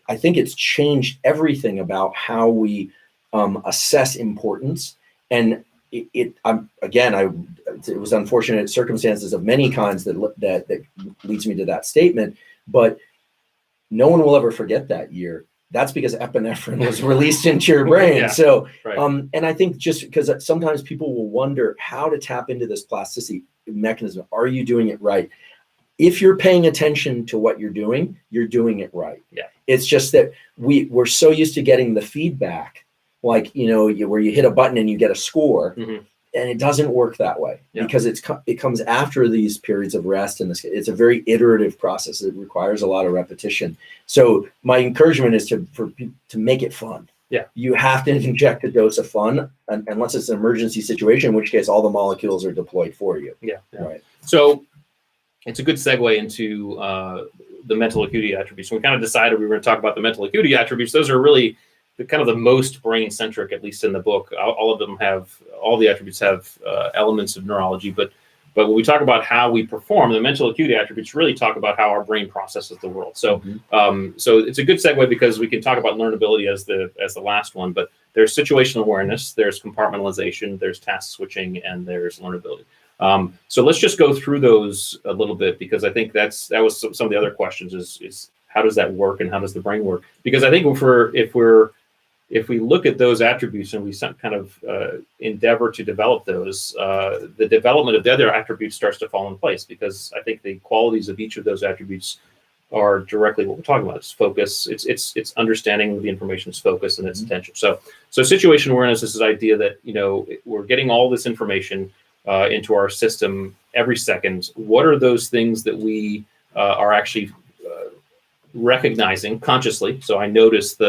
Speaker 2: I think it's changed everything about how we assess importance. And it was unfortunate circumstances of many kinds that leads me to that statement, but no one will ever forget that year. That's because epinephrine was released into your brain. And I think just because sometimes people will wonder how to tap into this plasticity mechanism. Are you doing it right? If you're paying attention to what you're doing it right. It's just that we're so used to getting the feedback, where you hit a button and you get a score, and it doesn't work that way because it comes after these periods of rest, and it's a very iterative process. It requires a lot of repetition. So my encouragement is to make it fun. You have to inject a dose of fun, unless it's an emergency situation, in which case all the molecules are deployed for you. Right.
Speaker 1: So it's a good segue into the mental acuity attributes. So we kind of decided we were going to talk about the mental acuity attributes. Those are really kind of the most brain centric, at least in the book. All of them have, all the attributes have elements of neurology, but when we talk about how we perform, the mental acuity attributes really talk about how our brain processes the world. So, so it's a good segue because we can talk about learnability as the last one. But there's situational awareness, there's compartmentalization, there's task switching, and there's learnability. So let's just go through those a little bit, because I think that was some of the other questions is how does that work and how does the brain work? Because I think if we look at those attributes and we kind of endeavor to develop those, the development of the other attributes starts to fall in place, because I think the qualities of each of those attributes are directly what we're talking about. It's focus, it's understanding the information's focus and its attention. So situational awareness is this idea that, we're getting all this information into our system every second. What are those things that we are actually recognizing consciously? So I notice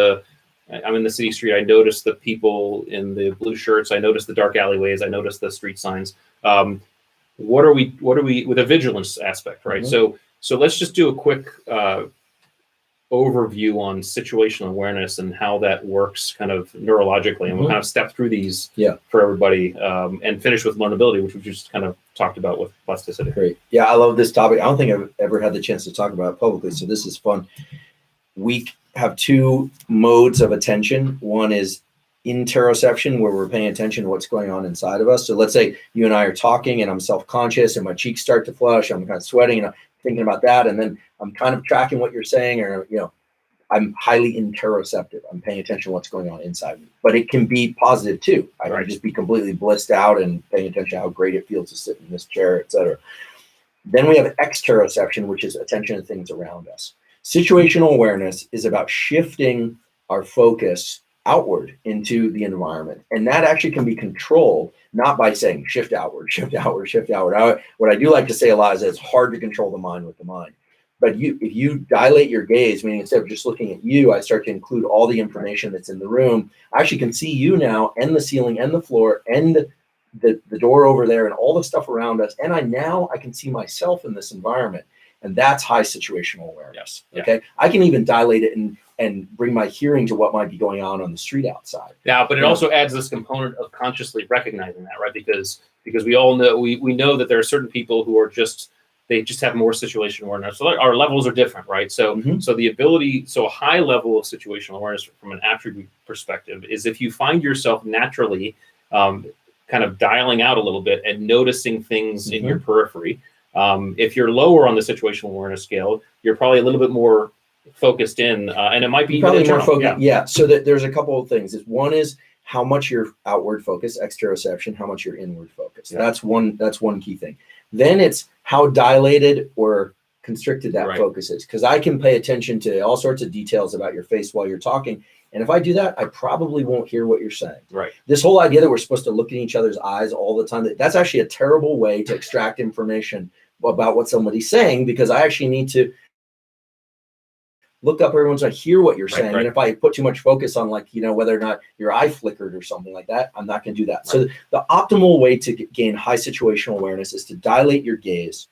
Speaker 1: I'm in the city street. I notice the people in the blue shirts. I notice the dark alleyways. I notice the street signs. What are we with a vigilance aspect, right? So let's just do a quick overview on situational awareness and how that works kind of neurologically. And we'll kind of step through these for everybody and finish with learnability, which we just kind of talked about with plasticity.
Speaker 2: Great. Yeah, I love this topic. I don't think I've ever had the chance to talk about it publicly, so this is fun. We have two modes of attention. One is interoception, where we're paying attention to what's going on inside of us. So let's say you and I are talking and I'm self-conscious and my cheeks start to flush, I'm kind of sweating and I'm thinking about that, and then I'm kind of tracking what you're saying, or I'm highly interoceptive. I'm paying attention to what's going on inside me. But it can be positive too. I can just be completely blissed out and paying attention to how great it feels to sit in this chair, etc. Then we have exteroception, which is attention to things around us. Situational awareness is about shifting our focus outward into the environment. And that actually can be controlled, not by saying shift outward, shift outward, shift outward. What I do like to say a lot is that it's hard to control the mind with the mind. But if you dilate your gaze, meaning instead of just looking at you, I start to include all the information that's in the room. I actually can see you now, and the ceiling, and the floor, and the door over there, and all the stuff around us. And I can see myself in this environment. And that's high situational awareness. Okay, I can even dilate it and bring my hearing to what might be going on the street outside.
Speaker 1: Yeah, but it also adds this component of consciously recognizing that, right? Because we all know we know that there are certain people who are they just have more situational awareness. So our levels are different, right? So so a high level of situational awareness from an attribute perspective is if you find yourself naturally kind of dialing out a little bit and noticing things in your periphery. If you're lower on the situational awareness scale, you're probably a little bit more focused in, and it might be
Speaker 2: probably more focused. Yeah. So there's a couple of things. One is how much you're outward focused, exteroception, how much you're inward focused. That's one key thing. Then it's how dilated or constricted that focus is, because I can pay attention to all sorts of details about your face while you're talking. And if I do that, I probably won't hear what you're saying.
Speaker 1: Right.
Speaker 2: This whole idea that we're supposed to look in each other's eyes all the time, that's actually a terrible way to extract information about what somebody's saying, because I actually need to look up everyone's, I hear what you're saying. And if I put too much focus on whether or not your eye flickered or something like that, I'm not going to do that. So the optimal way to gain high situational awareness is to dilate your gaze,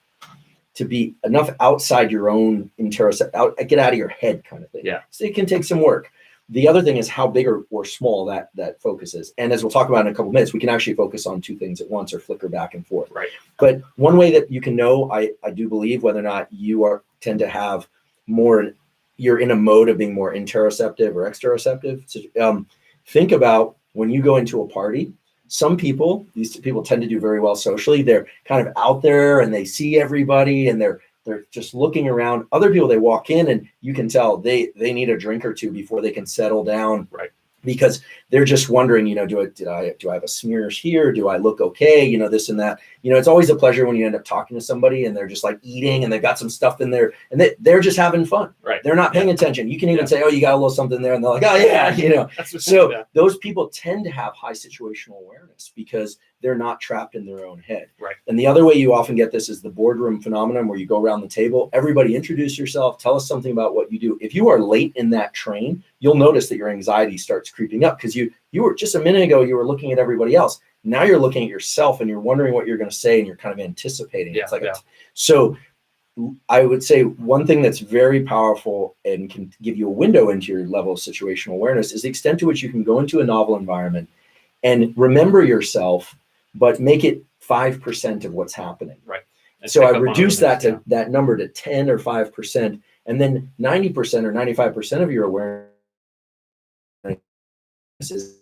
Speaker 2: to be enough outside your own get out of your head kind of thing.
Speaker 1: Yeah.
Speaker 2: So it can take some work. The other thing is how big or small that focus is. And as we'll talk about in a couple minutes, we can actually focus on two things at once or flicker back and forth.
Speaker 1: Right.
Speaker 2: But one way that you can know, I do believe, whether or not you tend to have more, you're in a mode of being more interoceptive or exteroceptive. So, think about when you go into a party. These people tend to do very well socially. They're kind of out there and they see everybody and they're just looking around. Other people, they walk in and you can tell they need a drink or two before they can settle down.
Speaker 1: Right.
Speaker 2: Because they're just wondering, do I have a smear here? Do I look okay? This and that. It's always a pleasure when you end up talking to somebody and they're just like eating and they've got some stuff in there and they're just having fun.
Speaker 1: Right.
Speaker 2: They're not paying attention. You can even say, oh, you got a little something there. And they're like, oh yeah, So those people tend to have high situational awareness because they're not trapped in their own head.
Speaker 1: Right.
Speaker 2: And the other way you often get this is the boardroom phenomenon, where you go around the table, everybody introduce yourself, tell us something about what you do. If you are late in that train, you'll notice that your anxiety starts creeping up, because you were just a minute ago, you were looking at everybody else. Now you're looking at yourself and you're wondering what you're going to say and you're kind of anticipating.
Speaker 1: Yeah,
Speaker 2: So I would say one thing that's very powerful and can give you a window into your level of situational awareness is the extent to which you can go into a novel environment and remember yourself, but make it 5% of what's happening.
Speaker 1: Right.
Speaker 2: So I reduce that to that number to 10 or 5%, and then 90% or 95% of your awareness is.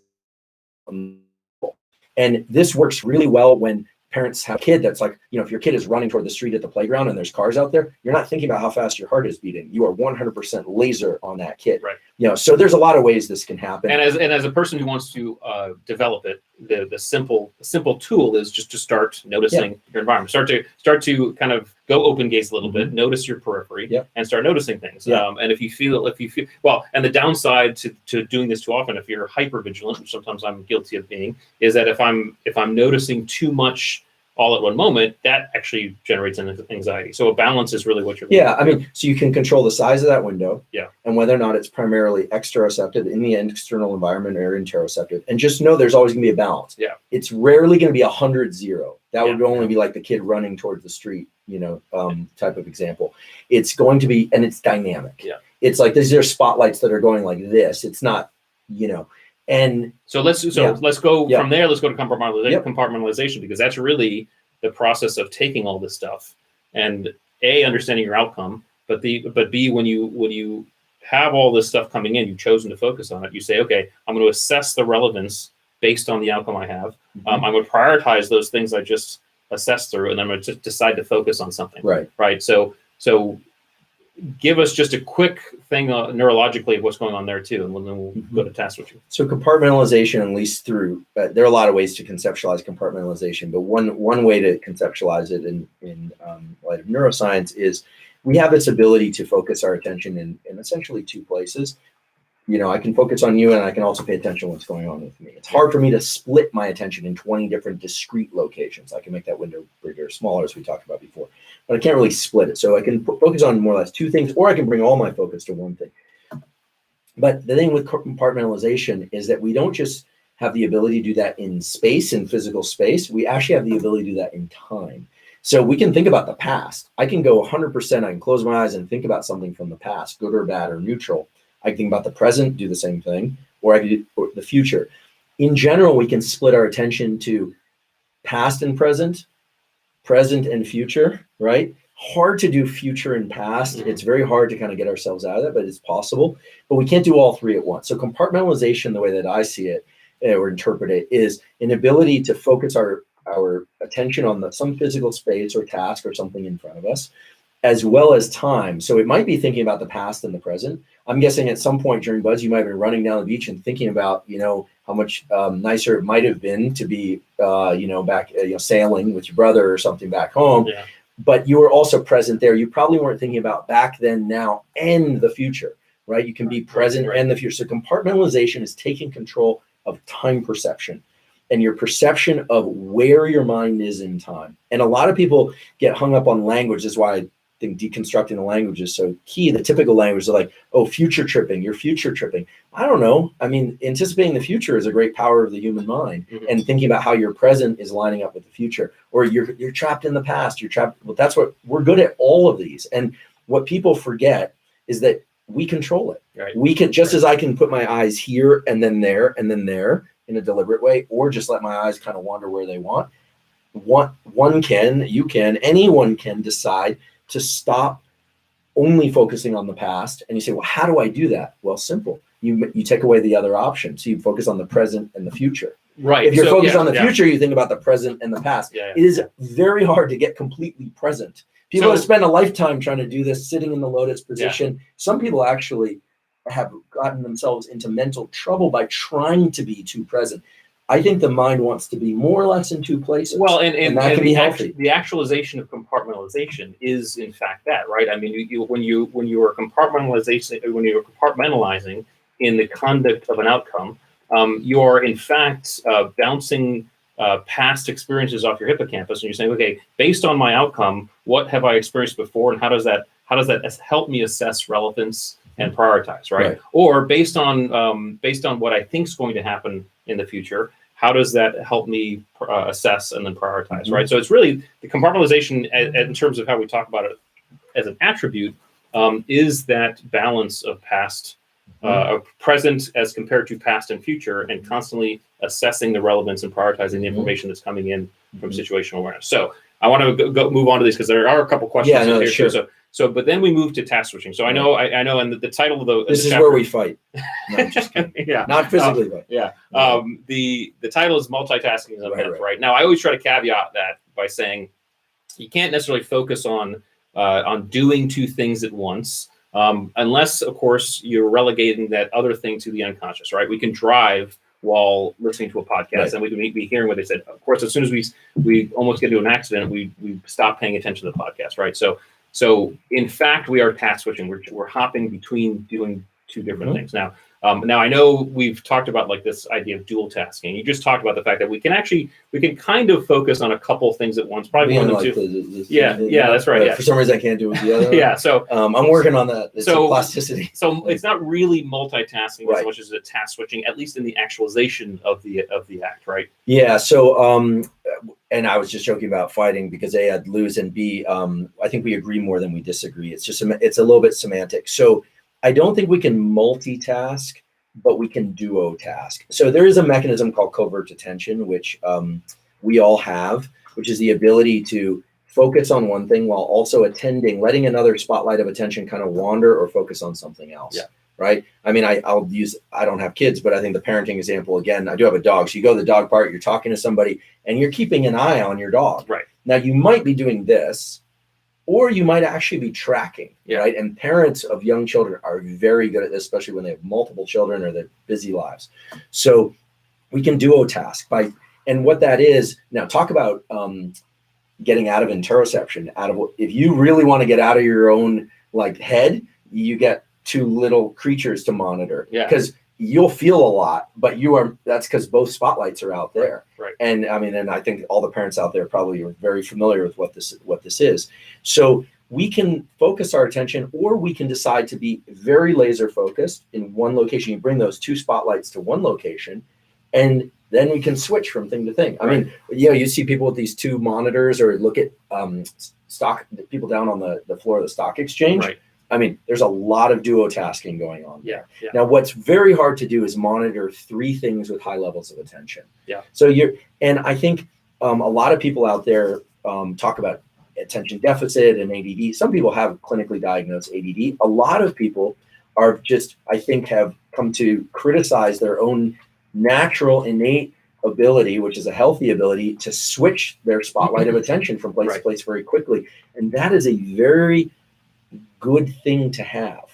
Speaker 2: And this works really well when parents have a kid that's like, if your kid is running toward the street at the playground and there's cars out there, you're not thinking about how fast your heart is beating. You are 100% laser on that kid.
Speaker 1: Right.
Speaker 2: So there's a lot of ways this can happen.
Speaker 1: And as a person who wants to develop it, the simple tool is just to start noticing your environment. Start to kind of go open gaze a little bit, notice your periphery, and start noticing things. And if you feel well, and the downside to doing this too often, if you're hyper vigilant, which sometimes I'm guilty of being, is that if I'm noticing too much all at one moment, that actually generates anxiety. So a balance is really what you're looking
Speaker 2: I mean, so you can control the size of that window, and whether or not it's primarily exteroceptive in the external environment or interoceptive, and just know there's always going to be a balance. It's rarely going to be 100-0. That would only be like the kid running towards the street, type of example. It's going to be, and it's dynamic. It's like these are spotlights that are going like this. It's not, And
Speaker 1: so let's go from there. Let's go to compartmentalization, because that's really the process of taking all this stuff and understanding your outcome, but B, when you have all this stuff coming in, you've chosen to focus on it. You say, okay, I'm going to assess the relevance based on the outcome I have. I'm going to prioritize those things I just assessed through, and then I'm going to decide to focus on something. Right. So give us just a quick thing neurologically of what's going on there too, and then we'll go to task switching.
Speaker 2: So compartmentalization, at least through, there are a lot of ways to conceptualize compartmentalization, but one way to conceptualize it in light of neuroscience is we have this ability to focus our attention in essentially two places. I can focus on you, and I can also pay attention to what's going on with me. It's hard for me to split my attention in 20 different discrete locations. I can make that window bigger or smaller, as we talked about before, but I can't really split it. So I can focus on more or less two things, or I can bring all my focus to one thing. But the thing with compartmentalization is that we don't just have the ability to do that in space, in physical space. We actually have the ability to do that in time. So we can think about the past. I can go 100%. I can close my eyes and think about something from the past, good or bad or neutral. I can think about the present, do the same thing, or I can do the future. In general, we can split our attention to past and present and future, right? Hard to do future and past. It's very hard to kind of get ourselves out of that, but it's possible. But we can't do all three at once. So compartmentalization, the way that I see it or interpret it, is an ability to focus our attention on some physical space or task or something in front of us, as well as time. So it might be thinking about the past and the present. I'm guessing at some point during Buzz, you might have been running down the beach and thinking about, how much nicer it might have been to be, back, sailing with your brother or something back home. But you were also present there. You probably weren't thinking about back then, now, and the future, right? You can be present and the future. So compartmentalization is taking control of time perception and your perception of where your mind is in time. And a lot of people get hung up on language. That's why I think deconstructing the language is so key. The typical language is like, oh, future tripping, you're future tripping. I don't know. I mean, anticipating the future is a great power of the human mind, and thinking about how your present is lining up with the future, or you're trapped in the past, you're trapped. Well, that's what we're good at, all of these. And what people forget is that we control it. We can, just as I can put my eyes here and then there in a deliberate way, or just let my eyes kind of wander where they want. Anyone can decide to stop only focusing on the past. And you say, well, how do I do that? Well, simple. You take away the other option. So you focus on the present and the future. If you're focused on the future, you think about the present and the past. It is very hard to get completely present. People have spent a lifetime trying to do this, sitting in the lotus position. Some people actually have gotten themselves into mental trouble by trying to be too present. I think the mind wants to be more or less in two places. Well, and that can be healthy.
Speaker 1: The actualization of compartmentalization is, in fact, that, right? I mean, when you are compartmentalizing in the conduct of an outcome, you are in fact bouncing past experiences off your hippocampus, and you're saying, okay, based on my outcome, what have I experienced before, and how does that help me assess relevance and prioritize, right? Or based on what I think is going to happen in the future, how does that help me assess and then prioritize, right? So it's really the compartmentalization in terms of how we talk about it as an attribute is that balance of past, of present as compared to past and future, and constantly assessing the relevance and prioritizing the information that's coming in from situational awareness. So I want to go move on to these because there are a couple questions
Speaker 2: Yeah, no,
Speaker 1: in here.
Speaker 2: sure.
Speaker 1: So, but then we move to task switching. So I know, and the title of
Speaker 2: this is
Speaker 1: chapter,
Speaker 2: where we fight. No, I'm just kidding.
Speaker 1: yeah,
Speaker 2: Not physically, but
Speaker 1: yeah.
Speaker 2: Yeah.
Speaker 1: The title is multitasking is a myth,
Speaker 2: Right.
Speaker 1: right? Now I always try to caveat that by saying you can't necessarily focus on doing two things at once, unless, of course, you're relegating that other thing to the unconscious, right? We can drive while listening to a podcast, and we can be hearing what they said. Of course, as soon as we almost get into an accident, we stop paying attention to the podcast, right? So in fact, we are task switching. We're hopping between doing two different things. Now I know we've talked about like this idea of dual tasking. You just talked about the fact that we can kind of focus on a couple things at once, probably more than
Speaker 2: like
Speaker 1: two. Yeah, that's right. Yeah.
Speaker 2: For some reason, I can't do it the other.
Speaker 1: Yeah. So
Speaker 2: I'm working on that. It's plasticity.
Speaker 1: So it's not really multitasking
Speaker 2: Right.
Speaker 1: as much as a task switching, at least in the actualization of the act, right?
Speaker 2: Yeah. So and I was just joking about fighting because A, I'd lose, and B, I think we agree more than we disagree. It's just it's a little bit semantic. So I don't think we can multitask, but we can duotask. So there is a mechanism called covert attention, which we all have, which is the ability to focus on one thing while also letting another spotlight of attention kind of wander or focus on something else.
Speaker 1: Yeah.
Speaker 2: Right. I mean, I don't have kids, but I think the parenting example, again, I do have a dog. So you go to the dog park, you're talking to somebody and you're keeping an eye on your dog.
Speaker 1: Right.
Speaker 2: Now you might be doing this, or you might actually be tracking, right? And parents of young children are very good at this, especially when they have multiple children or their busy lives. So we can duotask and what that is, now talk about getting out of interoception, if you really want to get out of your own like head, you get two little creatures to monitor.
Speaker 1: Yeah.
Speaker 2: Because you'll feel a lot, but that's because both spotlights are out there.
Speaker 1: Right.
Speaker 2: And I mean, and I think all the parents out there probably are very familiar with what this is. So we can focus our attention, or we can decide to be very laser focused in one location. You bring those two spotlights to one location, and then we can switch from thing to thing. I mean, you see people with these two monitors, or look at people down on the floor of the stock exchange.
Speaker 1: Right.
Speaker 2: I mean, there's a lot of duotasking going on.
Speaker 1: Yeah.
Speaker 2: Now, what's very hard to do is monitor three things with high levels of attention.
Speaker 1: Yeah.
Speaker 2: So and I think a lot of people out there talk about attention deficit and ADD. Some people have clinically diagnosed ADD. A lot of people are just, I think, have come to criticize their own natural innate ability, which is a healthy ability, to switch their spotlight of attention from place to place very quickly. And that is a very good thing to have.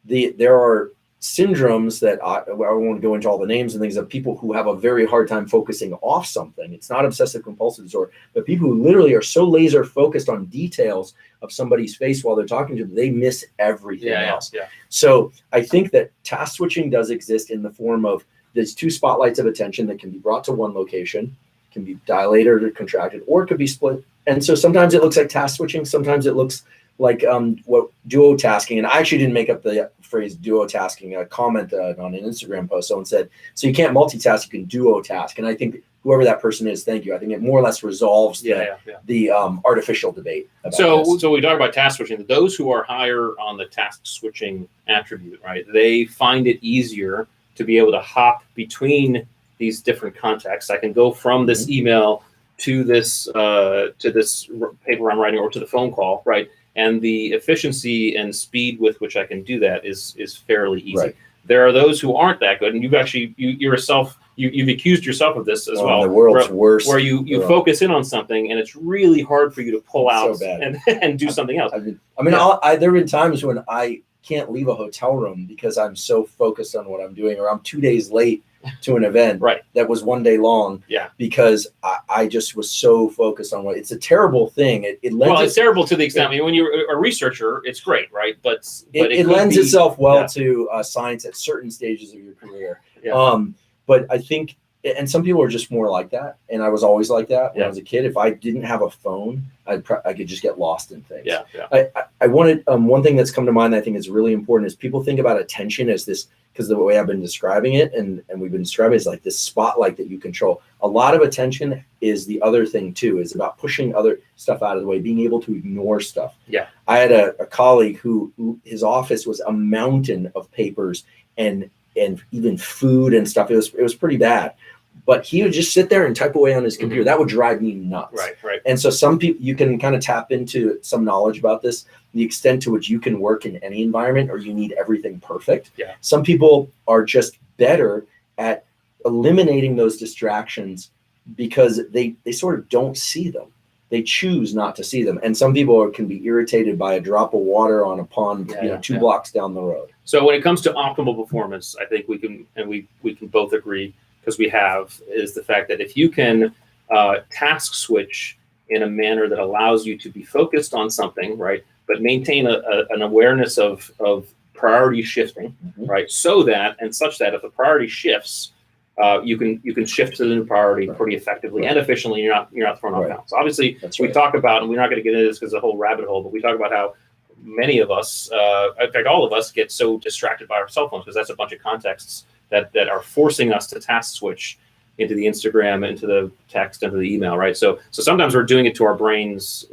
Speaker 2: There are syndromes that I won't go into all the names and things of people who have a very hard time focusing off something. It's not obsessive compulsive disorder, but people who literally are so laser focused on details of somebody's face while they're talking to them, they miss everything else.
Speaker 1: Yeah.
Speaker 2: So I think that task switching does exist in the form of there's two spotlights of attention that can be brought to one location, can be dilated or contracted, or it could be split. And so sometimes it looks like task switching, sometimes it looks like what duotasking, and I actually didn't make up the phrase duotasking. I commented on an Instagram post. Someone said, "So you can't multitask, you can duotask." And I think whoever that person is, thank you. I think it more or less resolves the artificial debate. About
Speaker 1: so we talk about task switching. Those who are higher on the task switching attribute, right? They find it easier to be able to hop between these different contexts. I can go from this email to this paper I'm writing, or to the phone call, right? And the efficiency and speed with which I can do that is fairly easy.
Speaker 2: Right.
Speaker 1: There are those who aren't that good, and you've actually you've accused yourself of this as well.
Speaker 2: The world's worst.
Speaker 1: Where you focus in on something, and it's really hard for you to pull out and do something else.
Speaker 2: there have been times when I can't leave a hotel room because I'm so focused on what I'm doing, or I'm 2 days late to an event that was 1 day long because I just was so focused on it's a terrible thing. It's
Speaker 1: terrible to the extent, I mean, when you're a researcher, it's great, right? But
Speaker 2: it lends itself well to science at certain stages of your career. But I think and some people are just more like that. And I was always like that when I was a kid. If I didn't have a phone, I could just get lost in things.
Speaker 1: Yeah.
Speaker 2: I wanted, one thing that's come to mind that I think is really important is people think about attention as this, because the way I've been describing it and we've been describing it is like this spotlight that you control. A lot of attention is the other thing too, is about pushing other stuff out of the way, being able to ignore stuff.
Speaker 1: Yeah.
Speaker 2: I had a colleague who his office was a mountain of papers and even food and stuff. It was pretty bad. But he would just sit there and type away on his computer.
Speaker 1: Mm-hmm.
Speaker 2: That would drive me nuts.
Speaker 1: Right.
Speaker 2: And so some people, you can kind of tap into some knowledge about this, the extent to which you can work in any environment or you need everything perfect.
Speaker 1: Yeah.
Speaker 2: Some people are just better at eliminating those distractions because they sort of don't see them. They choose not to see them. And some people can be irritated by a drop of water on a pond, two blocks down the road.
Speaker 1: So when it comes to optimal performance, I think we can both agree, because we have, is the fact that if you can task switch in a manner that allows you to be focused on something, right, but maintain an awareness of priority shifting, right, such that if the priority shifts, you can shift to the new priority pretty effectively and efficiently. You're not thrown off balance. Obviously, we talk about, and we're not going to get into this because it's a whole rabbit hole, but we talk about how many of us, in fact, all of us, get so distracted by our cell phones because that's a bunch of contexts that are forcing us to task switch into the Instagram, into the text, into the email, right? So sometimes we're doing it to our brains,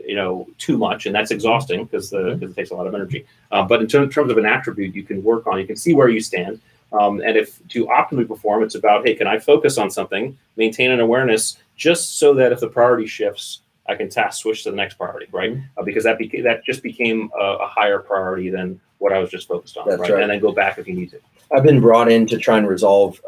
Speaker 1: too much, and that's exhausting because it takes a lot of energy. But in terms of an attribute, you can work on, you can see where you stand. And if to optimally perform, it's about, hey, can I focus on something, maintain an awareness, just so that if the priority shifts, I can task switch to the next priority, right? Because that just became a higher priority than what I was just focused on, right? And then go back if you need to.
Speaker 2: I've been brought in to try and resolve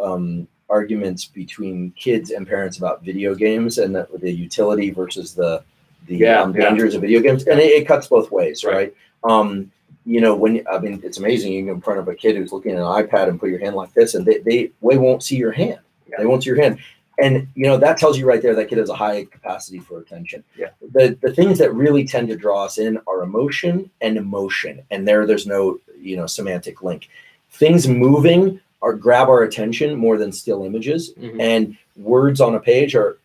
Speaker 2: arguments between kids and parents about video games and the utility versus the dangers of video games, and it cuts both ways, right? It's amazing. You can in front of a kid who's looking at an iPad and put your hand like this, and they won't see your hand. Yeah. They won't see your hand. And, that tells you right there that kid has a high capacity for attention.
Speaker 1: Yeah.
Speaker 2: The things that really tend to draw us in are emotion and emotion. And there's no, semantic link. Things moving grab our attention more than still images. Mm-hmm. And words on a page are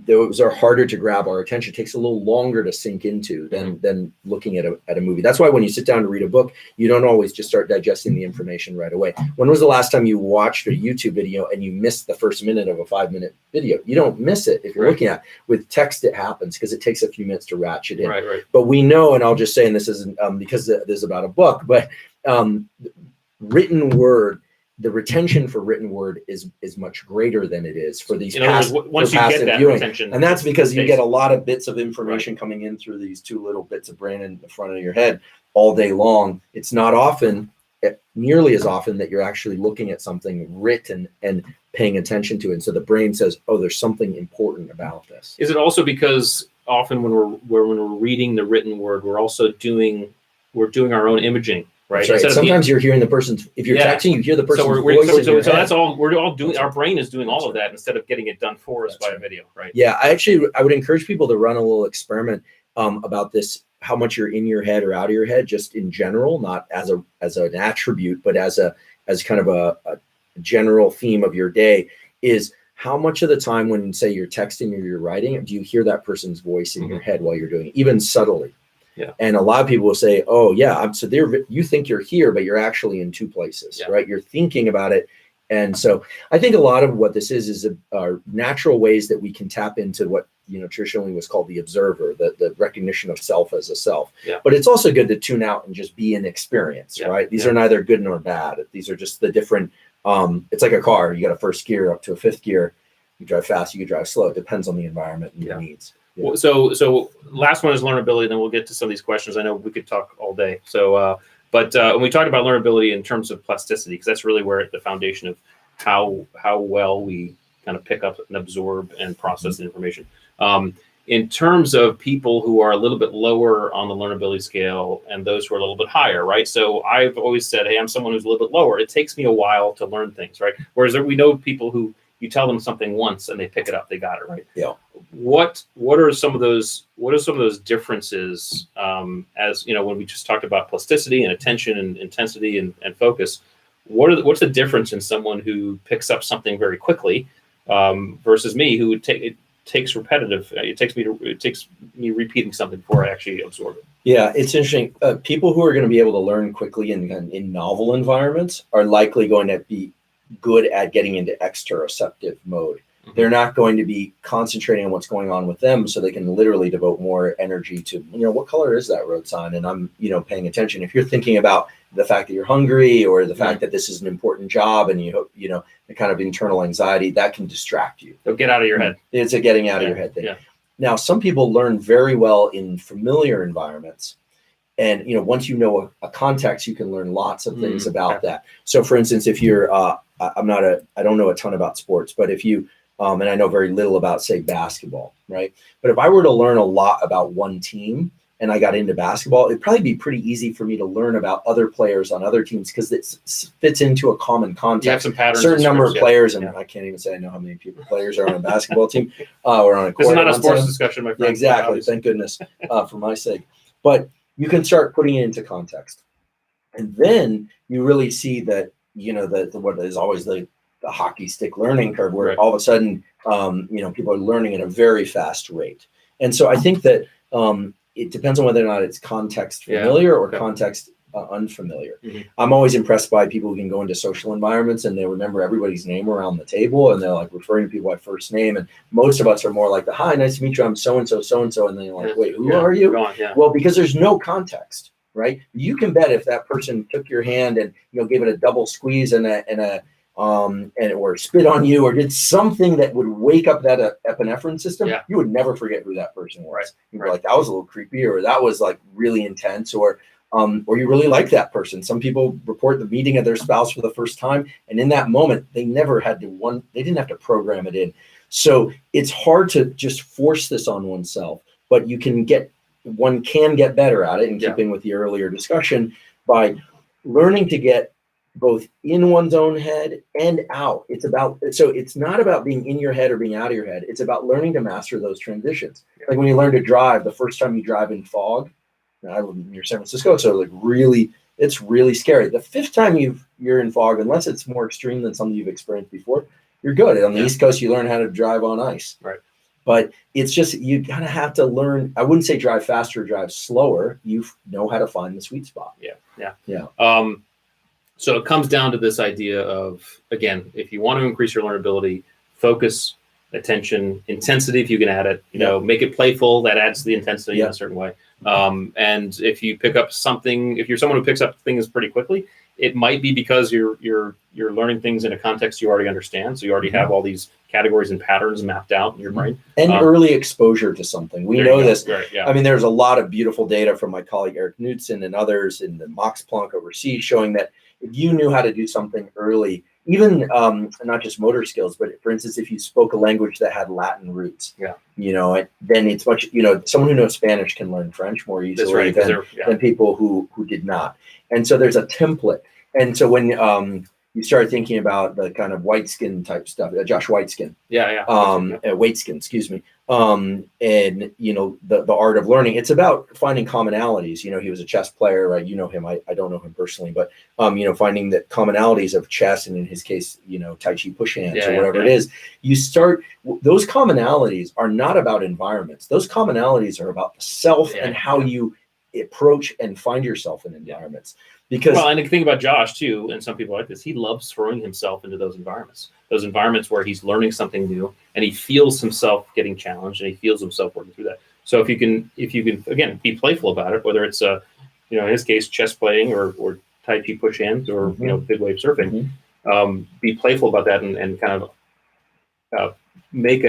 Speaker 2: those are harder to grab our attention. It takes a little longer to sink into than looking at a movie. That's why when you sit down to read a book, you don't always just start digesting the information right away. When was the last time you watched a YouTube video and you missed the first minute of a 5-minute video? You don't miss it if you're looking at it. With text, it happens because it takes a few minutes to ratchet in.
Speaker 1: Right.
Speaker 2: But we know, and I'll just say, and this isn't because this is about a book, but written word, the retention for written word is much greater than it is for these
Speaker 1: once you get that
Speaker 2: viewing.
Speaker 1: Retention,
Speaker 2: and that's because you get a lot of bits of information coming in through these two little bits of brain in the front of your head all day long. It's not nearly as often that you're actually looking at something written and paying attention to it. And so the brain says, oh, there's something important about this.
Speaker 1: Is it also because often when we're reading the written word, we're also doing our own imaging? Right.
Speaker 2: Sometimes you're hearing the person's. If you're texting, you hear the person's voice.
Speaker 1: So that's all. We're all doing. Our brain is doing all of that instead of getting it done for us by a video. Right.
Speaker 2: Yeah, I would encourage people to run a little experiment about this. How much you're in your head or out of your head, just in general, not as an attribute, but as kind of a general theme of your day. Is how much of the time when, say, you're texting or you're writing, do you hear that person's voice in your head while you're doing it, even subtly?
Speaker 1: Yeah.
Speaker 2: And a lot of people will say, oh, yeah, so you think you're here, but you're actually in two places, right? You're thinking about it. And so I think a lot of what this is natural ways that we can tap into what, traditionally was called the observer, the recognition of self as a self. Yeah. But it's also good to tune out and just be an experience, right? These are neither good nor bad. These are just the different, it's like a car. You got a first gear up to a fifth gear. You drive fast, you can drive slow. It depends on the environment and your needs.
Speaker 1: Yeah. Well, so last one is learnability, then we'll get to some of these questions. I know we could talk all day. So, but when we talk about learnability in terms of plasticity, because that's really where the foundation of how well we kind of pick up and absorb and process the information. In terms of people who are a little bit lower on the learnability scale and those who are a little bit higher, right? So I've always said, hey, I'm someone who's a little bit lower. It takes me a while to learn things, right? Whereas we know people who you tell them something once and they pick it up, they got it, right?
Speaker 2: Yeah.
Speaker 1: What are some of those differences, as when we just talked about plasticity and attention and intensity and focus, what's the difference in someone who picks up something very quickly versus me, who would take it takes repetitive. It takes me repeating something before I actually absorb it.
Speaker 2: Yeah, it's interesting. People who are going to be able to learn quickly in novel environments are likely going to be good at getting into exteroceptive mode. Mm-hmm. They're not going to be concentrating on what's going on with them, so they can literally devote more energy to, what color is that road sign? And I'm, paying attention. If you're thinking about the fact that you're hungry, or the fact that this is an important job, and the kind of internal anxiety that can distract you.
Speaker 1: So get out of your head.
Speaker 2: It's a getting out of your head thing.
Speaker 1: Yeah.
Speaker 2: Now, some people learn very well in familiar environments. And, once you know a context, you can learn lots of things about that. So, for instance, if you're, I don't know a ton about sports, but if you, and I know very little about, say, basketball, right? But if I were to learn a lot about one team and I got into basketball, it'd probably be pretty easy for me to learn about other players on other teams, because it fits into a common context.
Speaker 1: You have some patterns.
Speaker 2: Certain number of players, and I can't even say I know how many players are on a basketball team or on a court.
Speaker 1: This is not a sports discussion, my friend.
Speaker 2: Yeah, exactly. Thank goodness for my sake. But you can start putting it into context, and then you really see that what is always the hockey stick learning curve, where all of a sudden people are learning at a very fast rate. And so I think that it depends on whether or not it's context familiar or context unfamiliar. Mm-hmm. I'm always impressed by people who can go into social environments and they remember everybody's name around the table, and they're like referring to people by first name. And most of us are more like hi, nice to meet you, I'm so-and-so, so-and-so. And then you're like, wait, who are you? Well, because there's no context, right? You can bet if that person took your hand and gave it a double squeeze and or spit on you, or did something that would wake up that epinephrine system, you would never forget who that person was. You'd be like, that was a little creepy, or that was like really intense, or you really like that person. Some people report the meeting of their spouse for the first time, and in that moment, they didn't have to program it in. So it's hard to just force this on oneself, but one can get better at it, in keeping with the earlier discussion, by learning to get both in one's own head and out. So it's not about being in your head or being out of your head. It's about learning to master those transitions. Like when you learn to drive, the first time you drive in fog, I live near San Francisco, so it's really scary. The fifth time you're in fog, unless it's more extreme than something you've experienced before, you're good. On the East Coast, you learn how to drive on ice. Right. But it's just, you kind of have to learn. I wouldn't say drive faster, drive slower. You know how to find the sweet spot.
Speaker 1: Yeah. So it comes down to this idea of, again, if you want to increase your learnability, focus, attention, intensity, if you can add it, make it playful. That adds the intensity in a certain way. And if you pick up something, if you're someone who picks up things pretty quickly, it might be because you're learning things in a context you already understand. So you already have all these categories and patterns mapped out in your brain.
Speaker 2: And early exposure to something. We know this.
Speaker 1: Right,
Speaker 2: I mean, there's a lot of beautiful data from my colleague Eric Knudsen and others in the Max Planck overseas, showing that if you knew how to do something early, even not just motor skills, but for instance, if you spoke a language that had Latin roots, then it's much, someone who knows Spanish can learn French more easily than people who did not. And so there's a template. And so when you start thinking about the kind of Whiteskin type stuff, Josh Whiteskin, Waitskin, excuse me. And the art of learning, it's about finding commonalities. He was a chess player, right? You know him. I don't know him personally, but finding the commonalities of chess, and in his case, Tai Chi push hands or whatever it is. You start, those commonalities are not about environments. Those commonalities are about the self and how you approach and find yourself in environments. Because
Speaker 1: and the thing about Josh too, and some people like this, he loves throwing himself into those environments where he's learning something new and he feels himself getting challenged and he feels himself working through that. So if you can again be playful about it, whether it's in his case chess playing or Tai Chi push hands or big wave surfing, be playful about that and kind of make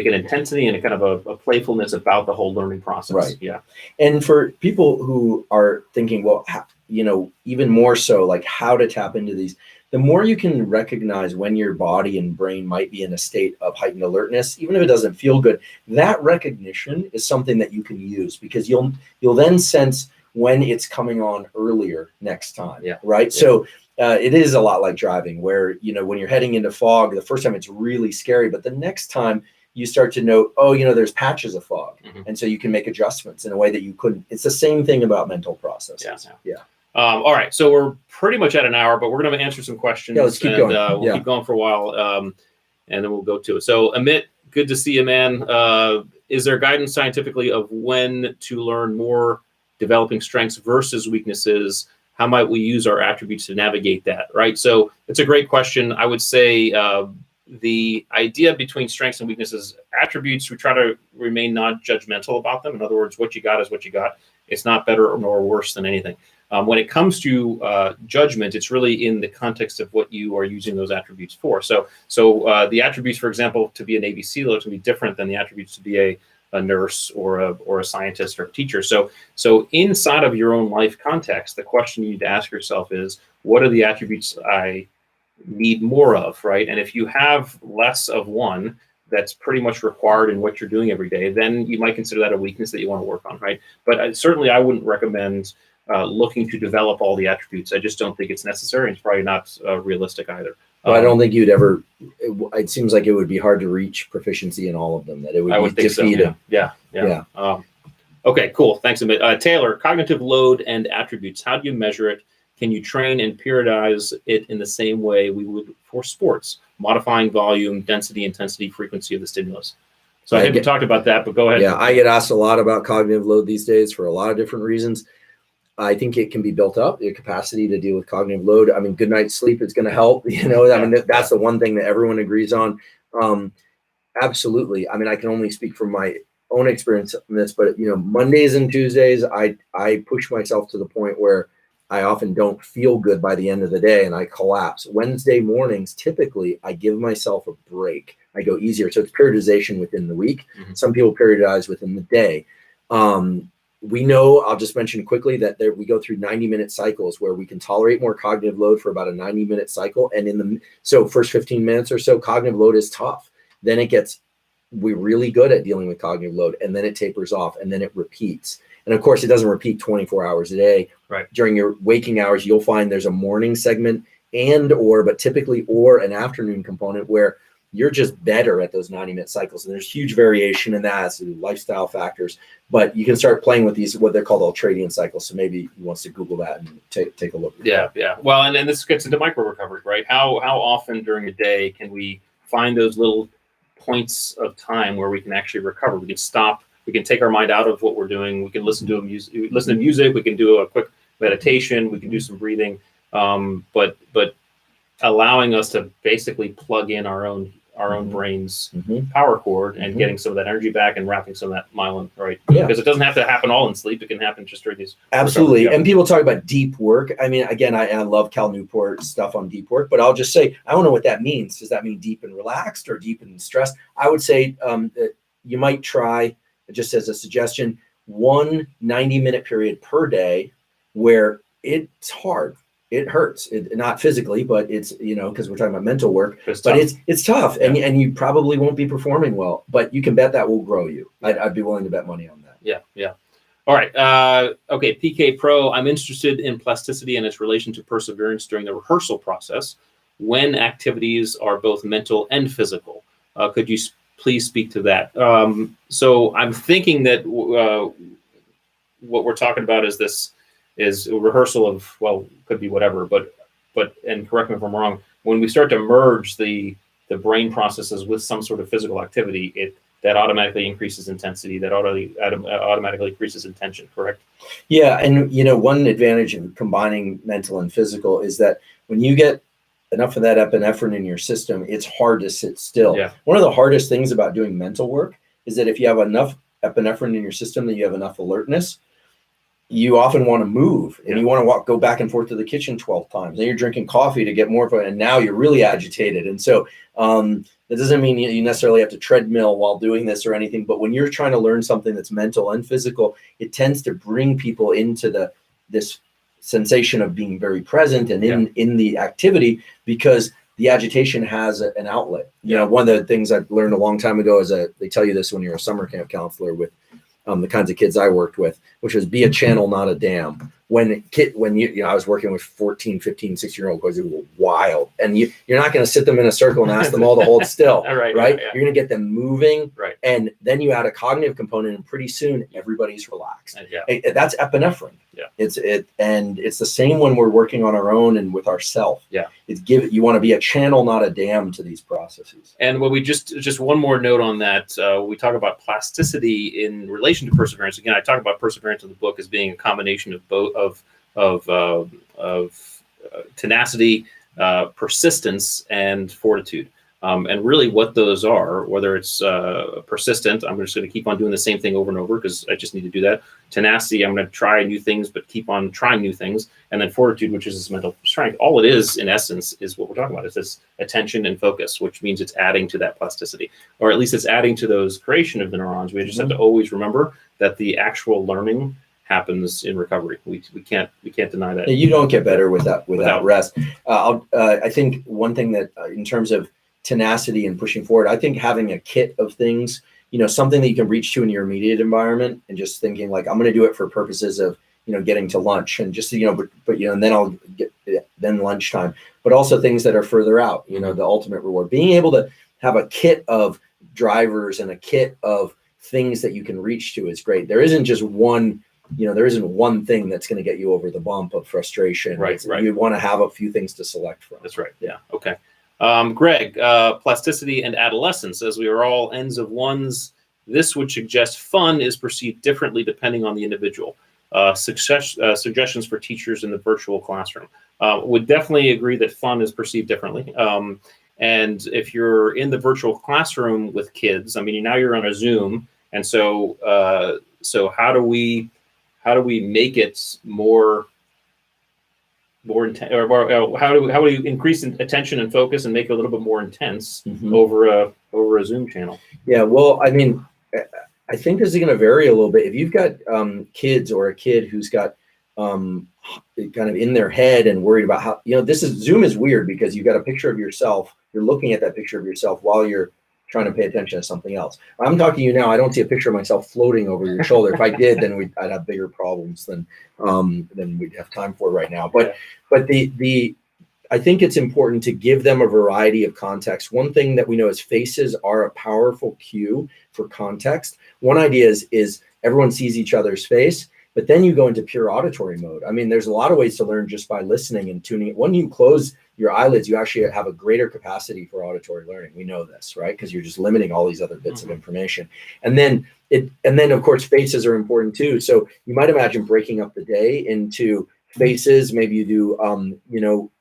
Speaker 1: an intensity and a kind of a playfulness about the whole learning process.
Speaker 2: Right.
Speaker 1: Yeah.
Speaker 2: And for people who are thinking, well, even more so, like how to tap into these, the more you can recognize when your body and brain might be in a state of heightened alertness, even if it doesn't feel good, that recognition is something that you can use, because you'll then sense when it's coming on earlier next time. Yeah. Right. Yeah. So it is a lot like driving, where, when you're heading into fog, the first time it's really scary, but the next time you start to know, there's patches of fog. And so you can make adjustments in a way that you couldn't. It's the same thing about mental processes.
Speaker 1: Yeah. All right, so we're pretty much at an hour, but we're going to answer some questions.
Speaker 2: Yeah, let's keep going.
Speaker 1: We'll keep going for a while, and then we'll go to it. So, Amit, good to see you, man. Is there guidance scientifically of when to learn more developing strengths versus weaknesses? How might we use our attributes to navigate that, right? So it's a great question. I would say the idea between strengths and weaknesses, attributes, we try to remain non-judgmental about them. In other words, what you got is what you got. It's not better nor worse than anything. When it comes to judgment, it's really in the context of what you are using those attributes for. So the attributes, for example, to be a Navy SEAL is going to be different than the attributes to be a nurse or a scientist or a teacher. So inside of your own life context, the question you need to ask yourself is, what are the attributes I need more of, right? And if you have less of one that's pretty much required in what you're doing every day, then you might consider that a weakness that you want to work on, right? But certainly I wouldn't recommend looking to develop all the attributes. I just don't think it's necessary, and it's probably not realistic either.
Speaker 2: Well, I don't think you'd ever. It seems like it would be hard to reach proficiency in all of them. That it would.
Speaker 1: I would think so. Yeah. Okay, cool. Thanks, Amit. Taylor, cognitive load and attributes. How do you measure it? Can you train and periodize it in the same way we would for sports, modifying volume, density, intensity, frequency of the stimulus? So I think we talked about that, but go ahead.
Speaker 2: Yeah, I get asked a lot about cognitive load these days for a lot of different reasons. I think it can be built up, the capacity to deal with cognitive load. I mean, good night's sleep is going to help. I mean, that's the one thing that everyone agrees on. Absolutely. I mean, I can only speak from my own experience on this, but Mondays and Tuesdays, I push myself to the point where I often don't feel good by the end of the day and I collapse. Wednesday mornings, typically, I give myself a break. I go easier. So it's periodization within the week. Mm-hmm. Some people periodize within the day. We know, I'll just mention quickly that we go through 90-minute cycles where we can tolerate more cognitive load for about a 90-minute cycle. And so first 15 minutes or so, cognitive load is tough. Then we're really good at dealing with cognitive load, and then it tapers off, and then it repeats. And of course, it doesn't repeat 24 hours a day.
Speaker 1: Right.
Speaker 2: During your waking hours, you'll find there's a morning segment but typically an afternoon component where you're just better at those 90-minute cycles. And there's huge variation in that, so lifestyle factors. But you can start playing with these, what they're called ultradian cycles. So maybe he wants to Google that and take a look.
Speaker 1: Yeah. Well, and then this gets into micro recovery, right? How often during a day can we find those little points of time where we can actually recover? We can stop. We can take our mind out of what we're doing. We can listen to music. We can do a quick meditation. We can do some breathing. But allowing us to basically plug in our own brain's power cord and getting some of that energy back and wrapping some of that myelin, right?
Speaker 2: Yeah.
Speaker 1: Because it doesn't have to happen all in sleep. It can happen just during these.
Speaker 2: Absolutely. And people talk about deep work. I mean, again, I love Cal Newport's stuff on deep work, but I'll just say, I don't know what that means. Does that mean deep and relaxed or deep and stressed? I would say that you might try, just as a suggestion, 1 90-minute period per day where it's hard. It hurts, not physically, but it's, because we're talking about mental work, it's tough. Yeah. And you probably won't be performing well, but you can bet that will grow you. I'd be willing to bet money on that.
Speaker 1: Yeah. All right. Okay. PK Pro, I'm interested in plasticity and its relation to perseverance during the rehearsal process when activities are both mental and physical. Could you please speak to that? So I'm thinking that what we're talking about is a rehearsal of, could be whatever, but and correct me if I'm wrong, when we start to merge the brain processes with some sort of physical activity, that automatically increases intensity, that automatically increases intention, correct?
Speaker 2: Yeah, and one advantage of combining mental and physical is that when you get enough of that epinephrine in your system, it's hard to sit still. Yeah. One of the hardest things about doing mental work is that if you have enough epinephrine in your system, that you have enough alertness, you often want to move and you want to go back and forth to the kitchen 12 times. Then you're drinking coffee to get more of it, and now you're really agitated. And so that doesn't mean you necessarily have to treadmill while doing this or anything, but when you're trying to learn something that's mental and physical, it tends to bring people into this sensation of being very present and in the activity, because the agitation has an outlet. One of the things I learned a long time ago is they tell you this when you're a summer camp counselor with the kinds of kids I worked with, which was be a channel, not a dam. When I was working with 14, 15, 16-year-old boys who were wild, and you're not going to sit them in a circle and ask them all to hold still, right? Yeah. You're going to get them moving,
Speaker 1: right?
Speaker 2: And then you add a cognitive component, and pretty soon everybody's relaxed. That's epinephrine. It's the same when we're working on our own and with ourself. You want to be a channel, not a dam to these processes.
Speaker 1: And what we just one more note on that, we talk about plasticity in relation to perseverance. Again, I talk about perseverance in the book as being a combination of both of tenacity, persistence, and fortitude. And really what those are, whether it's persistent, I'm just going to keep on doing the same thing over and over because I just need to do that. Tenacity, I'm going to try new things, but keep on trying new things. And then fortitude, which is this mental strength. All it is, in essence, is what we're talking about. It's this attention and focus, which means it's adding to that plasticity, or at least it's adding to those creation of the neurons. We just have to always remember that the actual learning happens in recovery. We can't deny that.
Speaker 2: You don't get better without rest. I think one thing that in terms of tenacity and pushing forward, I think having a kit of things, something that you can reach to in your immediate environment, and just thinking like, I'm going to do it for purposes of, getting to lunch, and just, and then I'll get then lunchtime, but also things that are further out, the ultimate reward, being able to have a kit of drivers and a kit of things that you can reach to is great. There isn't just one, there isn't one thing that's going to get you over the bump of frustration.
Speaker 1: Right.
Speaker 2: You want to have a few things to select from.
Speaker 1: That's right. Yeah. Okay. Greg, plasticity and adolescence, as we are all ends of ones, this would suggest fun is perceived differently depending on the individual. Suggestions for teachers in the virtual classroom. Would definitely agree that fun is perceived differently. And if you're in the virtual classroom with kids, I mean, now you're on a Zoom, and so how do we make it more intense, or how do we increase attention and focus and make it a little bit more intense over a Zoom channel? Yeah,
Speaker 2: well, I mean, I think this is going to vary a little bit. If you've got kids, or a kid who's got kind of in their head and worried about how, Zoom is weird because you've got a picture of yourself. You're looking at that picture of yourself while you're trying to pay attention to something else. I'm talking to you now. I don't see a picture of myself floating over your shoulder. If I did, then I'd have bigger problems than we'd have time for right now. But I think it's important to give them a variety of context. One thing that we know is faces are a powerful cue for context. One idea is everyone sees each other's face, but then you go into pure auditory mode. I mean, there's a lot of ways to learn just by listening and tuning it. When you close your eyelids, you actually have a greater capacity for auditory learning. We know this, right? Because you're just limiting all these other bits of information. And then of course, faces are important too. So you might imagine breaking up the day into faces. Maybe you do,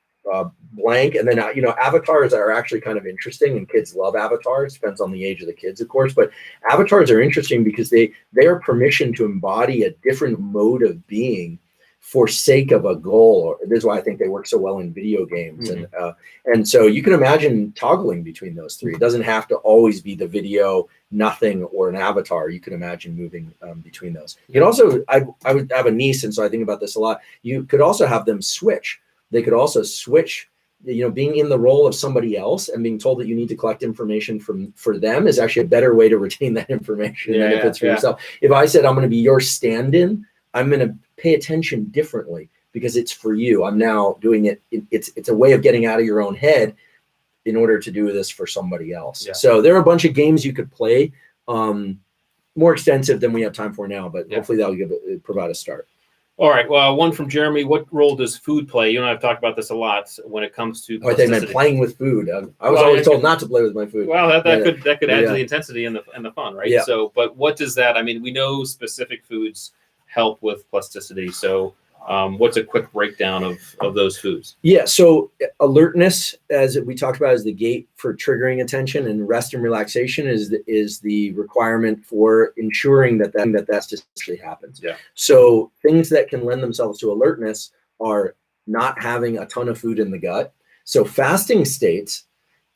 Speaker 2: blank, and then avatars are actually kind of interesting, and kids love avatars. Depends on the age of the kids, of course, but avatars are interesting because they are permission to embody a different mode of being for sake of a goal. This is why I think they work so well in video games. And so you can imagine toggling between those three. It doesn't have to always be the video, nothing, or an avatar. You can imagine moving between those. You can also, I would have a niece, and so I think about this a lot. You could also have them switch. They could also switch, being in the role of somebody else and being told that you need to collect information for them is actually a better way to retain that information than if it's for yourself. If I said, I'm going to be your stand-in, I'm going to pay attention differently because it's for you. I'm now doing it. It's a way of getting out of your own head in order to do this for somebody else. Yeah. So there are a bunch of games you could play, more extensive than we have time for now, but hopefully that'll provide a start.
Speaker 1: All right. Well, one from Jeremy. What role does food play? You and I have talked about this a lot when it comes to.
Speaker 2: I think meant playing with food. I was always told not to play with my food.
Speaker 1: Well, that could add to the intensity and the fun, right? Yeah. So, but what does that? I mean, we know specific foods help with plasticity. So, what's a quick breakdown of those foods? Yeah. So, alertness, as we talked about, is the gate for triggering attention, and rest and relaxation is the requirement for ensuring that plasticity happens. Yeah. So, things that can lend themselves to alertness are not having a ton of food in the gut. So, fasting states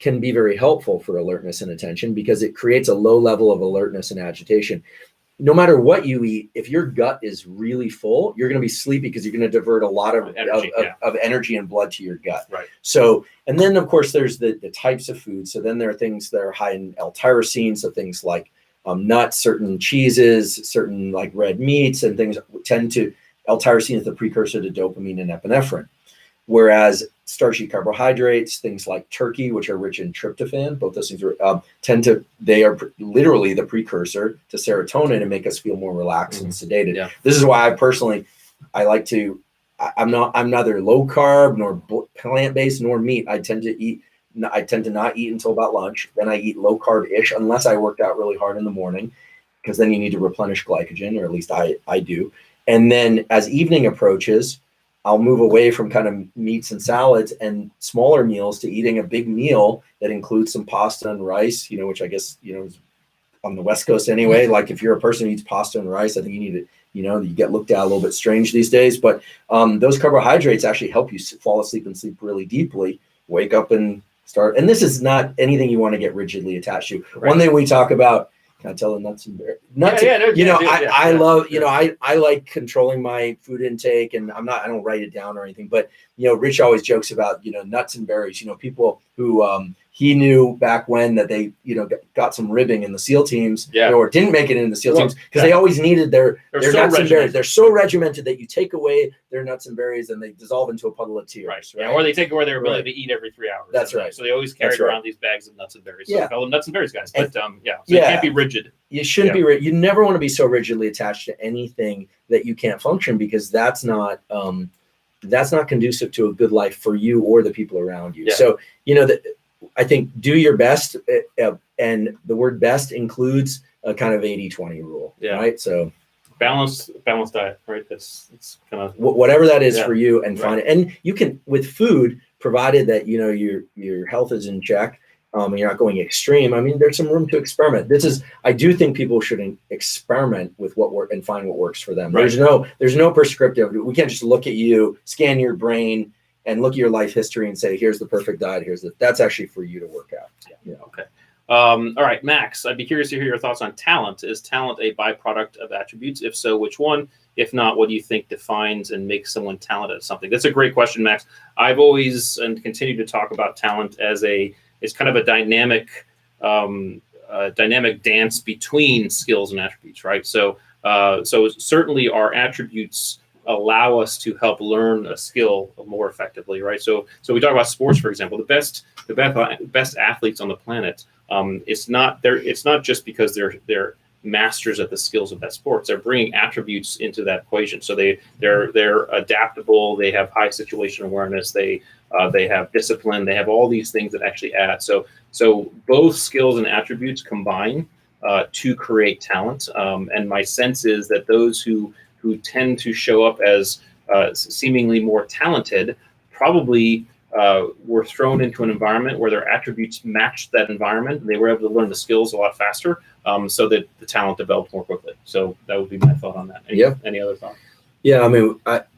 Speaker 1: can be very helpful for alertness and attention because it creates a low level of alertness and agitation. No matter what you eat, if your gut is really full, you're going to be sleepy because you're going to divert a lot of energy and blood to your gut. Right. So, and then of course there's the types of food. So then there are things that are high in L-tyrosine. So things like nuts, certain cheeses, certain like red meats and things tend to, L-tyrosine is the precursor to dopamine and epinephrine. Whereas
Speaker 2: starchy carbohydrates, things like turkey, which are rich in tryptophan. Both those things are literally the precursor to serotonin and make us feel more relaxed and sedated.
Speaker 1: Yeah.
Speaker 2: This is why I'm neither low carb nor plant-based nor meat. I tend to not eat until about lunch. Then I eat low carb-ish unless I worked out really hard in the morning, because then you need to replenish glycogen, or at least I do. And then as evening approaches, I'll move away from kind of meats and salads and smaller meals to eating a big meal that includes some pasta and rice, which I guess, is on the West Coast anyway. Like if you're a person who eats pasta and rice, I think you need to, you get looked at a little bit strange these days. But those carbohydrates actually help you fall asleep and sleep really deeply, wake up and start. And this is not anything you want to get rigidly attached to. Right. One thing we talk about, can I tell the nuts and berries? I love, I like controlling my food intake, and I don't write it down or anything, but, Rich always jokes about, nuts and berries, people who, he knew back when that they, got some ribbing in the SEAL teams, or didn't make it in the SEAL teams, because they always needed their nuts and berries. They're so regimented that you take away their nuts and berries and they dissolve into a puddle of tears.
Speaker 1: Right. Yeah, or they take away their ability to eat every 3 hours.
Speaker 2: That's right.
Speaker 1: So they always carried around these bags of nuts and berries. So call them nuts and berries guys. But so you can't be rigid.
Speaker 2: You shouldn't be. You never want to be so rigidly attached to anything that you can't function, because that's not conducive to a good life for you or the people around you. Yeah. So I think do your best, and the word best includes a kind of 80-20 rule, right? So
Speaker 1: balanced diet, right? It's kind of
Speaker 2: whatever that is for you, and find it. And you can, with food, provided that your health is in check, and you're not going extreme. I mean, there's some room to experiment. I do think people should experiment with and find what works for them. Right. There's no prescriptive. We can't just look at you, scan your brain, and look at your life history and say, here's the perfect diet. That's actually for you to work out. Yeah.
Speaker 1: Okay. All right, Max, I'd be curious to hear your thoughts on talent. Is talent a byproduct of attributes? If so, which one? If not, what do you think defines and makes someone talented at something? That's a great question, Max. I've always and continue to talk about talent as it's kind of a dynamic dance between skills and attributes, right? So certainly our attributes allow us to help learn a skill more effectively, right? So we talk about sports, for example. The best athletes on the planet. It's not just because they're masters at the skills of that sports. They're bringing attributes into that equation. So they're adaptable. They have high situational awareness. They have discipline. They have all these things that actually add. So both skills and attributes combine to create talent. And my sense is that those who tend to show up as seemingly more talented probably were thrown into an environment where their attributes matched that environment. They were able to learn the skills a lot faster, so that the talent developed more quickly. So that would be my thought on that. Any other thought?
Speaker 2: Yeah, I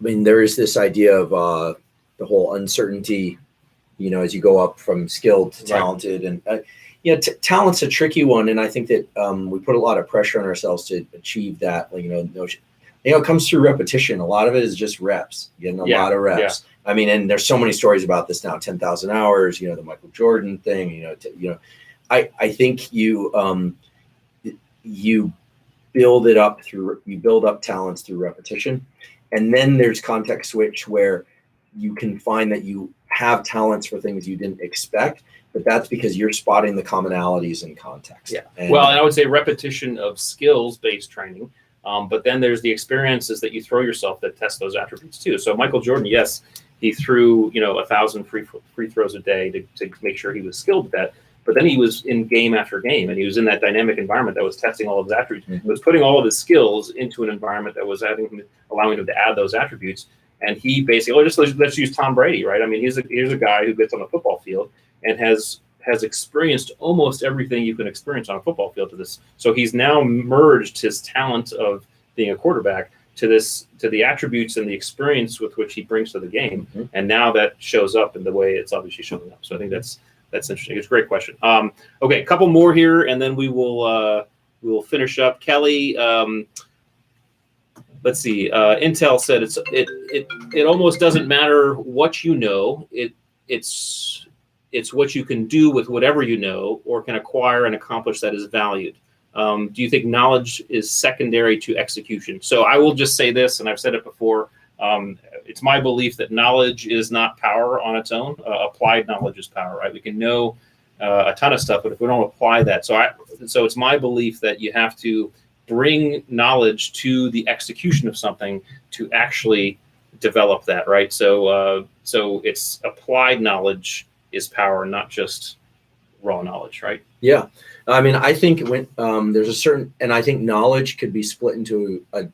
Speaker 2: mean, there is this idea of the whole uncertainty, as you go up from skilled to talented, and talent's a tricky one, and I think that we put a lot of pressure on ourselves to achieve that. Notion. It comes through repetition. A lot of it is just reps, getting a lot of reps. Yeah. I mean, and there's so many stories about this now, 10,000 hours, the Michael Jordan thing, I think you build up talents through repetition. And then there's context switch where you can find that you have talents for things you didn't expect, but that's because you're spotting the commonalities in context. Yeah.
Speaker 1: And I would say repetition of skills-based training. But then there's the experiences that you throw yourself that test those attributes too. So Michael Jordan, yes, he threw 1,000 free throws a day to make sure he was skilled at that. But then he was in game after game, and he was in that dynamic environment that was testing all of his attributes. Mm-hmm. It was putting all of his skills into an environment that was allowing him to add those attributes. And he basically, let's use Tom Brady, right? I mean, here's a guy who gets on the football field and has experienced almost everything you can experience on a football field to this. So he's now merged his talent of being a quarterback to the attributes and the experience with which he brings to the game. Mm-hmm. And now that shows up in the way it's obviously showing up. So I think that's interesting. It's a great question. Okay, a couple more here, and then we will finish up. Kelly, let's see. Intel said it almost doesn't matter what you know. It's what you can do with whatever you know or can acquire and accomplish that is valued. Do you think knowledge is secondary to execution? So I will just say this, and I've said it before. It's my belief that knowledge is not power on its own. Applied knowledge is power, right? We can know a ton of stuff, but if we don't apply that, so it's my belief that you have to bring knowledge to the execution of something to actually develop that, right? So it's applied knowledge is power, not just raw knowledge, right?
Speaker 2: Yeah. I mean, I think when there's a certain, and I think knowledge could be split into at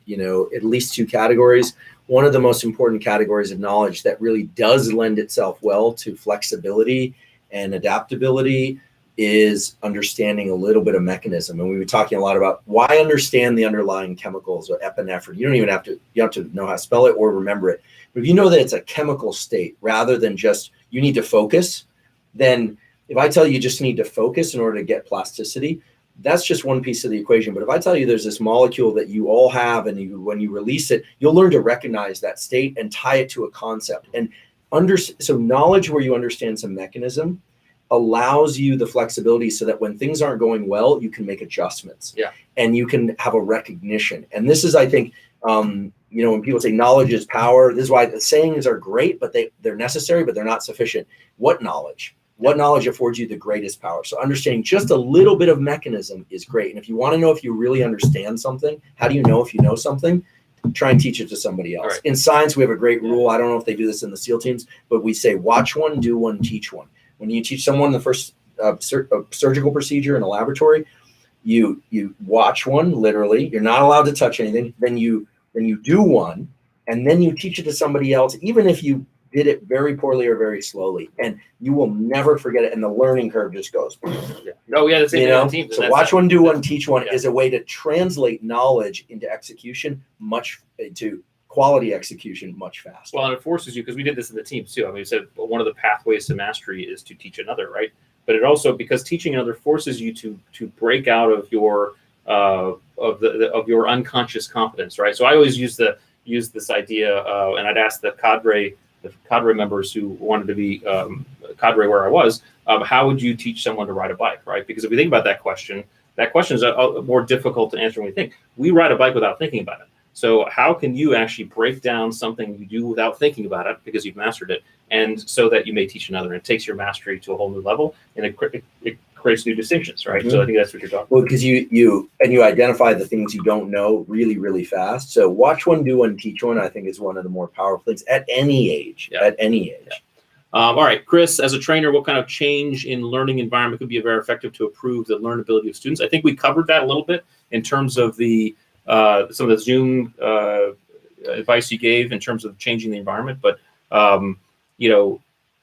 Speaker 2: least two categories. One of the most important categories of knowledge that really does lend itself well to flexibility and adaptability is understanding a little bit of mechanism. And we were talking a lot about why understand the underlying chemicals or epinephrine. You don't even have to, you have to know how to spell it or remember it. But if you know that it's a chemical state rather than just you need to focus, then if I tell you just need to focus in order to get plasticity, that's just one piece of the equation. But if I tell you there's this molecule that you all have, and when you release it, you'll learn to recognize that state and tie it to a concept. And so knowledge where you understand some mechanism allows you the flexibility so that when things aren't going well, you can make adjustments.
Speaker 1: Yeah.
Speaker 2: And you can have a recognition. And this is, I think, when people say knowledge is power, this is why the sayings are great, but they're necessary, but they're not sufficient. What knowledge? What knowledge affords you the greatest power? So understanding just a little bit of mechanism is great. And if you want to know if you really understand something, how do you know if you know something? Try and teach it to somebody else.
Speaker 1: Right.
Speaker 2: In science, we have a great rule. I don't know if they do this in the SEAL teams, but we say watch one, do one, teach one. When you teach someone the first surgical procedure in a laboratory, you watch one, literally. You're not allowed to touch anything. Then you do one, and then you teach it to somebody else, even if you did it very poorly or very slowly, and you will never forget it. And the learning curve just goes.
Speaker 1: Yeah. Oh yeah, that's it.
Speaker 2: So watch one, do one, teach one is a way to translate knowledge into execution, to quality execution much faster.
Speaker 1: Well, and it forces you, because we did this in the teams too. I mean, we said one of the pathways to mastery is to teach another, right? But it also, because teaching another forces you to break out of your of your unconscious competence, right? So I always use this idea, and I'd ask the cadre members who wanted to be cadre where I was, how would you teach someone to ride a bike, right? Because if we think about that question is more difficult to answer than we think. We ride a bike without thinking about it. So how can you actually break down something you do without thinking about it because you've mastered it, and so that you may teach another? And it takes your mastery to a whole new level, and it creates new distinctions, right? Mm-hmm. So I think that's what you're talking about.
Speaker 2: Well, because you identify the things you don't know really, really fast. So watch one, do one, teach one, I think is one of the more powerful things at any age. Yeah. At any age. Yeah.
Speaker 1: All right, Chris, as a trainer, what kind of change in learning environment could be very effective to improve the learnability of students? I think we covered that a little bit in terms of some of the Zoom advice you gave in terms of changing the environment, but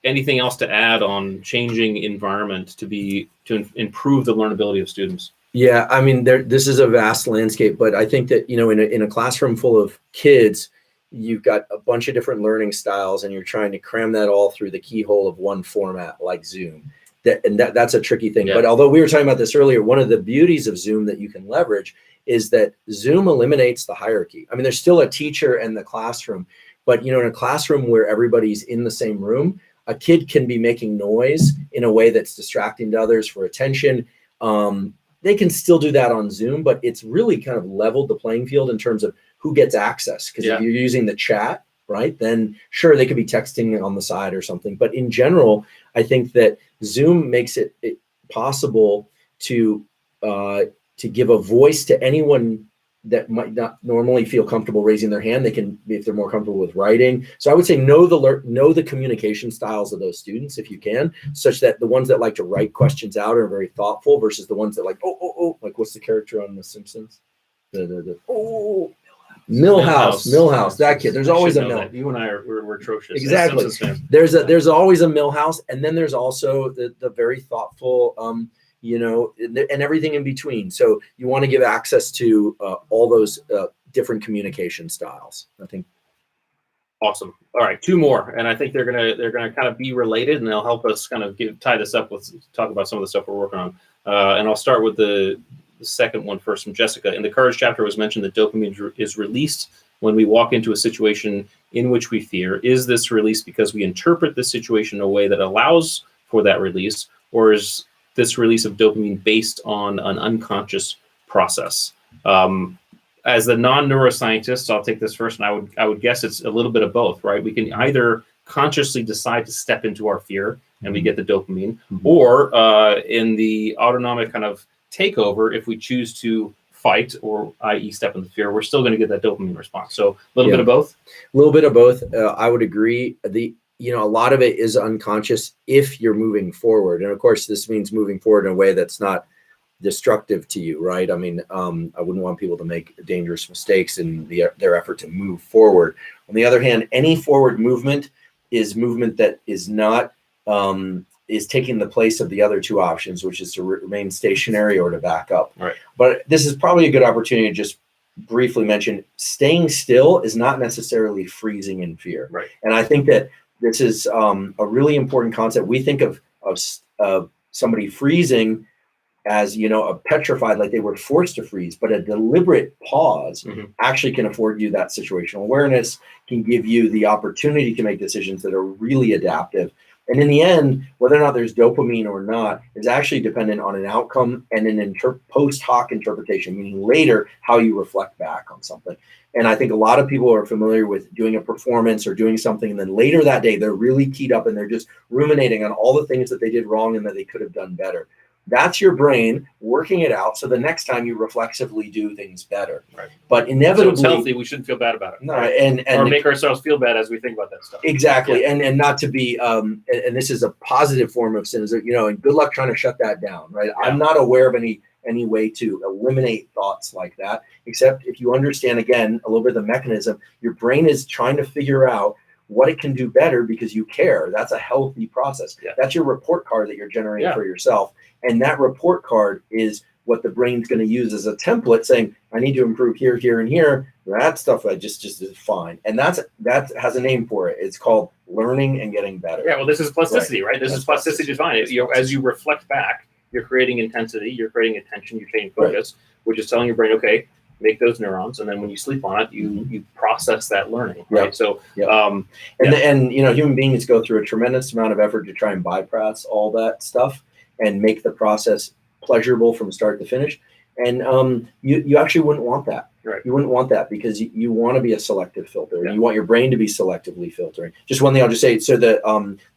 Speaker 1: anything else to add on changing environment to improve the learnability of students?
Speaker 2: Yeah, I mean, this is a vast landscape, but I think that in a classroom full of kids, you've got a bunch of different learning styles, and you're trying to cram that all through the keyhole of one format like Zoom. That's a tricky thing. Yeah. But although we were talking about this earlier, one of the beauties of Zoom that you can leverage is that Zoom eliminates the hierarchy. I mean, there's still a teacher and the classroom, but in a classroom where everybody's in the same room, a kid can be making noise in a way that's distracting to others for attention. They can still do that on Zoom, but it's really kind of leveled the playing field in terms of who gets access. Because if you're using the chat, right, then sure, they could be texting on the side or something. But in general, I think that Zoom makes it possible to give a voice to anyone that might not normally feel comfortable raising their hand. They can, if they're more comfortable with writing. So I would say know the communication styles of those students if you can, such that the ones that like to write questions out are very thoughtful versus the ones that like, like what's the character on The Simpsons? Millhouse, that kid. There's always a Mill.
Speaker 1: You and I we're atrocious.
Speaker 2: Exactly. There's always a Millhouse, and then there's also the very thoughtful, and everything in between. So you want to give access to all those different communication styles, I think.
Speaker 1: Awesome. All right, two more, and I think they're gonna kind of be related, and they'll help us kind of tie this up with talk about some of the stuff we're working on. And I'll start with the second one first from Jessica. In the courage chapter, it was mentioned that dopamine is released when we walk into a situation in which we fear. Is this released because we interpret the situation in a way that allows for that release, or is this release of dopamine based on an unconscious process? as the non-neuroscientist, I'll take this first, and I would guess it's a little bit of both, right? We can either consciously decide to step into our fear and we get the dopamine, or in the autonomic kind of takeover, if we choose to fight, or i.e. step into fear, we're still going to get that dopamine response. So a little bit of both.
Speaker 2: A little bit of both. I would agree. A lot of it is unconscious if you're moving forward, and of course, this means moving forward in a way that's not destructive to you, right? I mean, I wouldn't want people to make dangerous mistakes in their effort to move forward. On the other hand, any forward movement is movement that is not is taking the place of the other two options, which is to remain stationary or to back up.
Speaker 1: Right.
Speaker 2: But this is probably a good opportunity to just briefly mention staying still is not necessarily freezing in fear.
Speaker 1: Right.
Speaker 2: And I think that this is a really important concept. We think of somebody freezing as, a petrified, like they were forced to freeze, but a deliberate pause actually can afford you that situational awareness, can give you the opportunity to make decisions that are really adaptive. And in the end, whether or not there's dopamine or not is actually dependent on an outcome and an post hoc interpretation, meaning later how you reflect back on something. And I think a lot of people are familiar with doing a performance or doing something, and then later that day, they're really keyed up and they're just ruminating on all the things that they did wrong and that they could have done better. That's your brain working it out, so the next time you reflexively do things better.
Speaker 1: Right.
Speaker 2: But inevitably,
Speaker 1: so it's healthy. We shouldn't feel bad about it.
Speaker 2: No,
Speaker 1: right?
Speaker 2: and
Speaker 1: or make ourselves feel bad as we think about that stuff.
Speaker 2: Exactly, yeah. and not to be and this is a positive form of cynicism, and good luck trying to shut that down. Right? Yeah. I'm not aware of any way to eliminate thoughts like that, except if you understand again a little bit of the mechanism. Your brain is trying to figure out what it can do better because you care. That's a healthy process. Yeah. That's your report card that you're generating for yourself. And that report card is what the brain's going to use as a template saying, I need to improve here, here, and here. That stuff I just is fine. And that has a name for it. It's called learning and getting better.
Speaker 1: Yeah, well, this is plasticity, right? This is plasticity defined. As you reflect back, you're creating intensity, you're creating attention, you're creating focus, which is telling your brain, okay, make those neurons, and then when you sleep on it, you process that learning, right? So,
Speaker 2: and human beings go through a tremendous amount of effort to try and bypass all that stuff and make the process pleasurable from start to finish. And you actually wouldn't want that.
Speaker 1: Right.
Speaker 2: You wouldn't want that because you want to be a selective filter. And you want your brain to be selectively filtering. Just one thing I'll just say. So the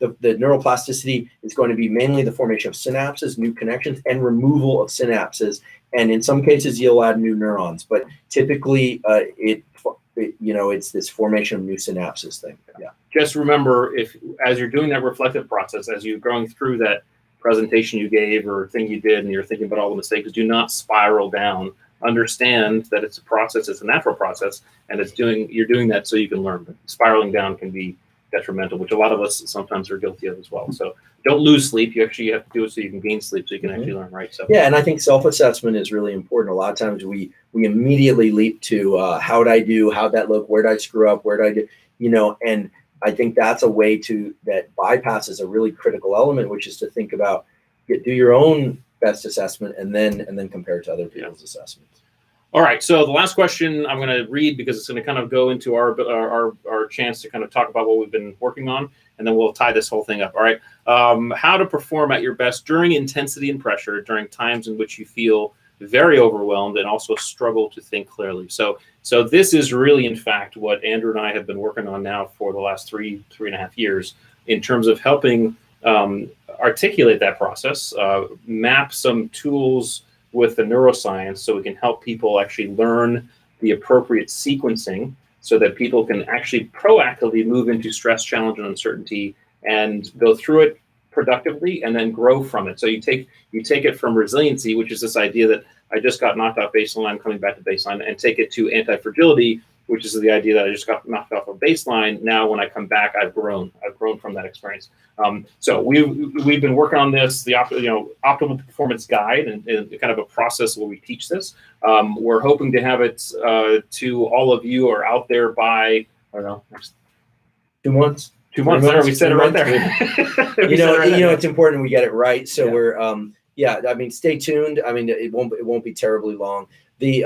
Speaker 2: neuroplasticity is going to be mainly the formation of synapses, new connections, and removal of synapses. And in some cases, you'll add new neurons. But typically, it's this formation of new synapses thing. Yeah.
Speaker 1: Just remember, as you're doing that reflective process, as you're going through that presentation you gave or thing you did and you're thinking about all the mistakes, do not spiral down. Understand that it's a process, it's a natural process, and you're doing that so you can learn. But spiraling down can be detrimental, which a lot of us sometimes are guilty of as well. So don't lose sleep. You actually have to do it so you can gain sleep, so you can actually learn, right? So
Speaker 2: yeah, and I think self-assessment is really important. A lot of times we immediately leap to how did I do, how'd that look, where did I screw up, where did I do, and I think that's a way that bypasses a really critical element, which is to think about, do your own best assessment and then compare it to other people's assessments.
Speaker 1: All right. So the last question I'm going to read because it's going to kind of go into our chance to kind of talk about what we've been working on, and then we'll tie this whole thing up. All right. How to perform at your best during intensity and pressure, during times in which you feel very overwhelmed and also struggle to think clearly. So this is really, in fact, what Andrew and I have been working on now for the last three and a half years in terms of helping articulate that process, map some tools with the neuroscience so we can help people actually learn the appropriate sequencing so that people can actually proactively move into stress, challenge, and uncertainty and go through it productively and then grow from it. So you take it from resiliency, which is this idea that I just got knocked off baseline, I'm coming back to baseline, and take it to anti-fragility, which is the idea that I just got knocked off of baseline. Now, when I come back, I've grown from that experience. So we've been working on this, the optimal performance guide, and kind of a process where we teach this. We're hoping to have it to all of you who are out there by, I don't know, next
Speaker 2: 2 months.
Speaker 1: 2 months. There, we said it right there.
Speaker 2: It's important we get it right. So we're stay tuned. I mean, it won't be terribly long. The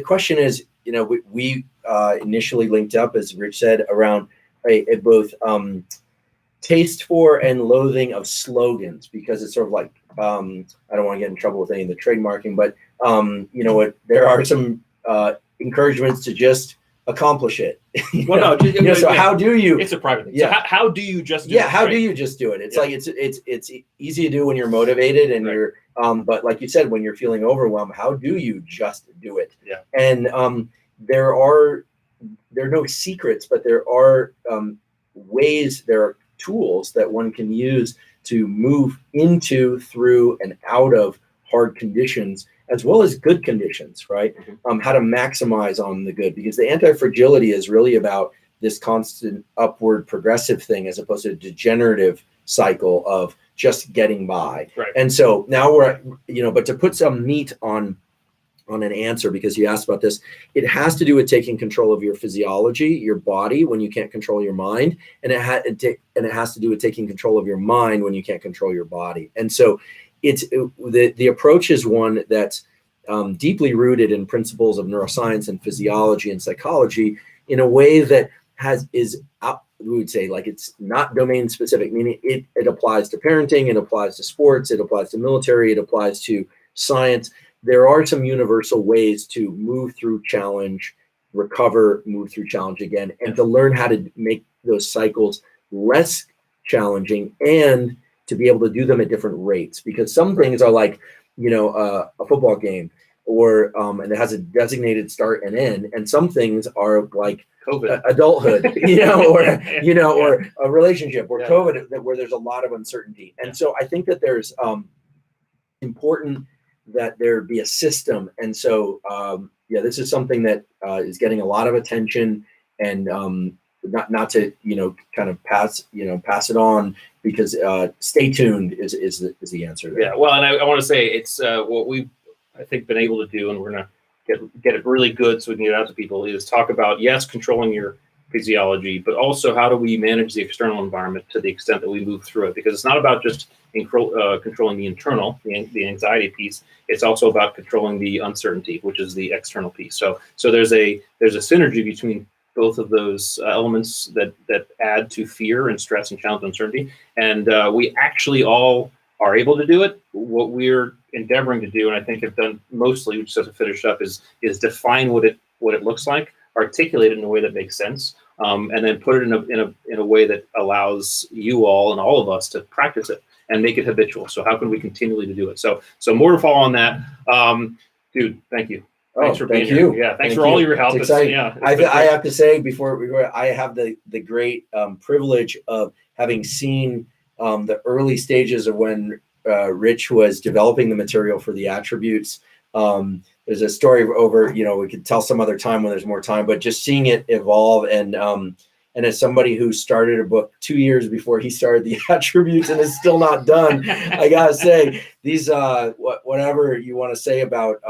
Speaker 2: question is, we initially linked up, as Rich said, around a both taste for and loathing of slogans, because it's sort of like, I don't want to get in trouble with any of the trademarking, but there are some encouragements to just accomplish it.
Speaker 1: Well, no,
Speaker 2: so how do you?
Speaker 1: It's a private thing.
Speaker 2: Yeah.
Speaker 1: So how do you just do
Speaker 2: yeah,
Speaker 1: it,
Speaker 2: how
Speaker 1: right?
Speaker 2: do you just do it? It's like it's easy to do when you're motivated and you're but like you said, when you're feeling overwhelmed, how do you just do it?
Speaker 1: Yeah.
Speaker 2: And there are no secrets, but there are ways, there are tools that one can use to move into, through, and out of hard conditions, as well as good conditions, right? How to maximize on the good, because the anti-fragility is really about this constant upward progressive thing, as opposed to a degenerative cycle of just getting by.
Speaker 1: Right.
Speaker 2: And so now we're, but to put some meat on an answer, because you asked about this, it has to do with taking control of your physiology, your body, when you can't control your mind, and it has to do with taking control of your mind when you can't control your body. And so the approach is one that's deeply rooted in principles of neuroscience and physiology and psychology, in a way that we would say, like, it's not domain specific, meaning it applies to parenting, it applies to sports, it applies to military, it applies to science. There are some universal ways to move through challenge, recover, move through challenge again, and to learn how to make those cycles less challenging, and to be able to do them at different rates. Because some things are like, a football game, or and it has a designated start and end, and some things are like
Speaker 1: COVID,
Speaker 2: adulthood, or a relationship, or COVID, where there's a lot of uncertainty. And so I think that there's important that there be a system. And so this is something that is getting a lot of attention, and not to kind of pass it on, because stay tuned is the answer there.
Speaker 1: Yeah, well, and I want to say it's what we've, I think, been able to do, and we're going to get it really good so we can get it out to people, is talk about, yes, controlling your physiology, but also how do we manage the external environment to the extent that we move through it, because it's not about just controlling the internal, the anxiety piece. It's also about controlling the uncertainty, which is the external piece. So there's a synergy between both of those elements that add to fear and stress and challenge and uncertainty. And we actually all are able to do it. What we're endeavoring to do, and I think have done mostly, just to finish up, is define what it looks like, articulate it in a way that makes sense, and then put it in a way that allows you all and all of us to practice it and make it habitual. So how can we continually to do it? So more to follow on that. Dude, thank you. Thanks for being here. Yeah, thanks for all your help.
Speaker 2: It's exciting. I have to say, before I have the great privilege of having seen the early stages of when Rich was developing the material for the attributes. There's a story over, we could tell some other time when there's more time, but just seeing it evolve, and as somebody who started a book 2 years before he started the attributes and is still not done, I gotta say, these whatever you want to say about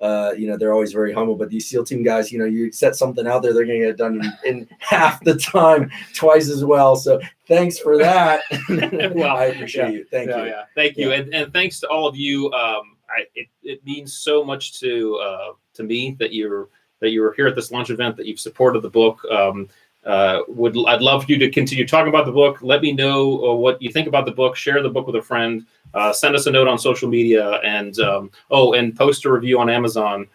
Speaker 2: they're always very humble, but these SEAL team guys, you set something out there, they're gonna get it done in half the time, twice as well. So thanks for that. Well, I appreciate you. Thank you.
Speaker 1: Yeah. Thank you. And thanks to all of you. It means so much to me that you're here at this launch event, that you've supported the book. I'd love you to continue talking about the book. Let me know what you think about the book. Share the book with a friend. Send us a note on social media, and post a review on Amazon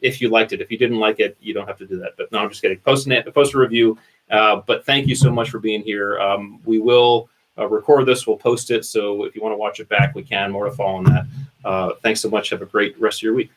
Speaker 1: if you liked it. If you didn't like it, you don't have to do that. But no, I'm just kidding. Post a review. But thank you so much for being here. We will record this. We'll post it. So if you want to watch it back, we can. More to follow on that. Thanks so much. Have a great rest of your week.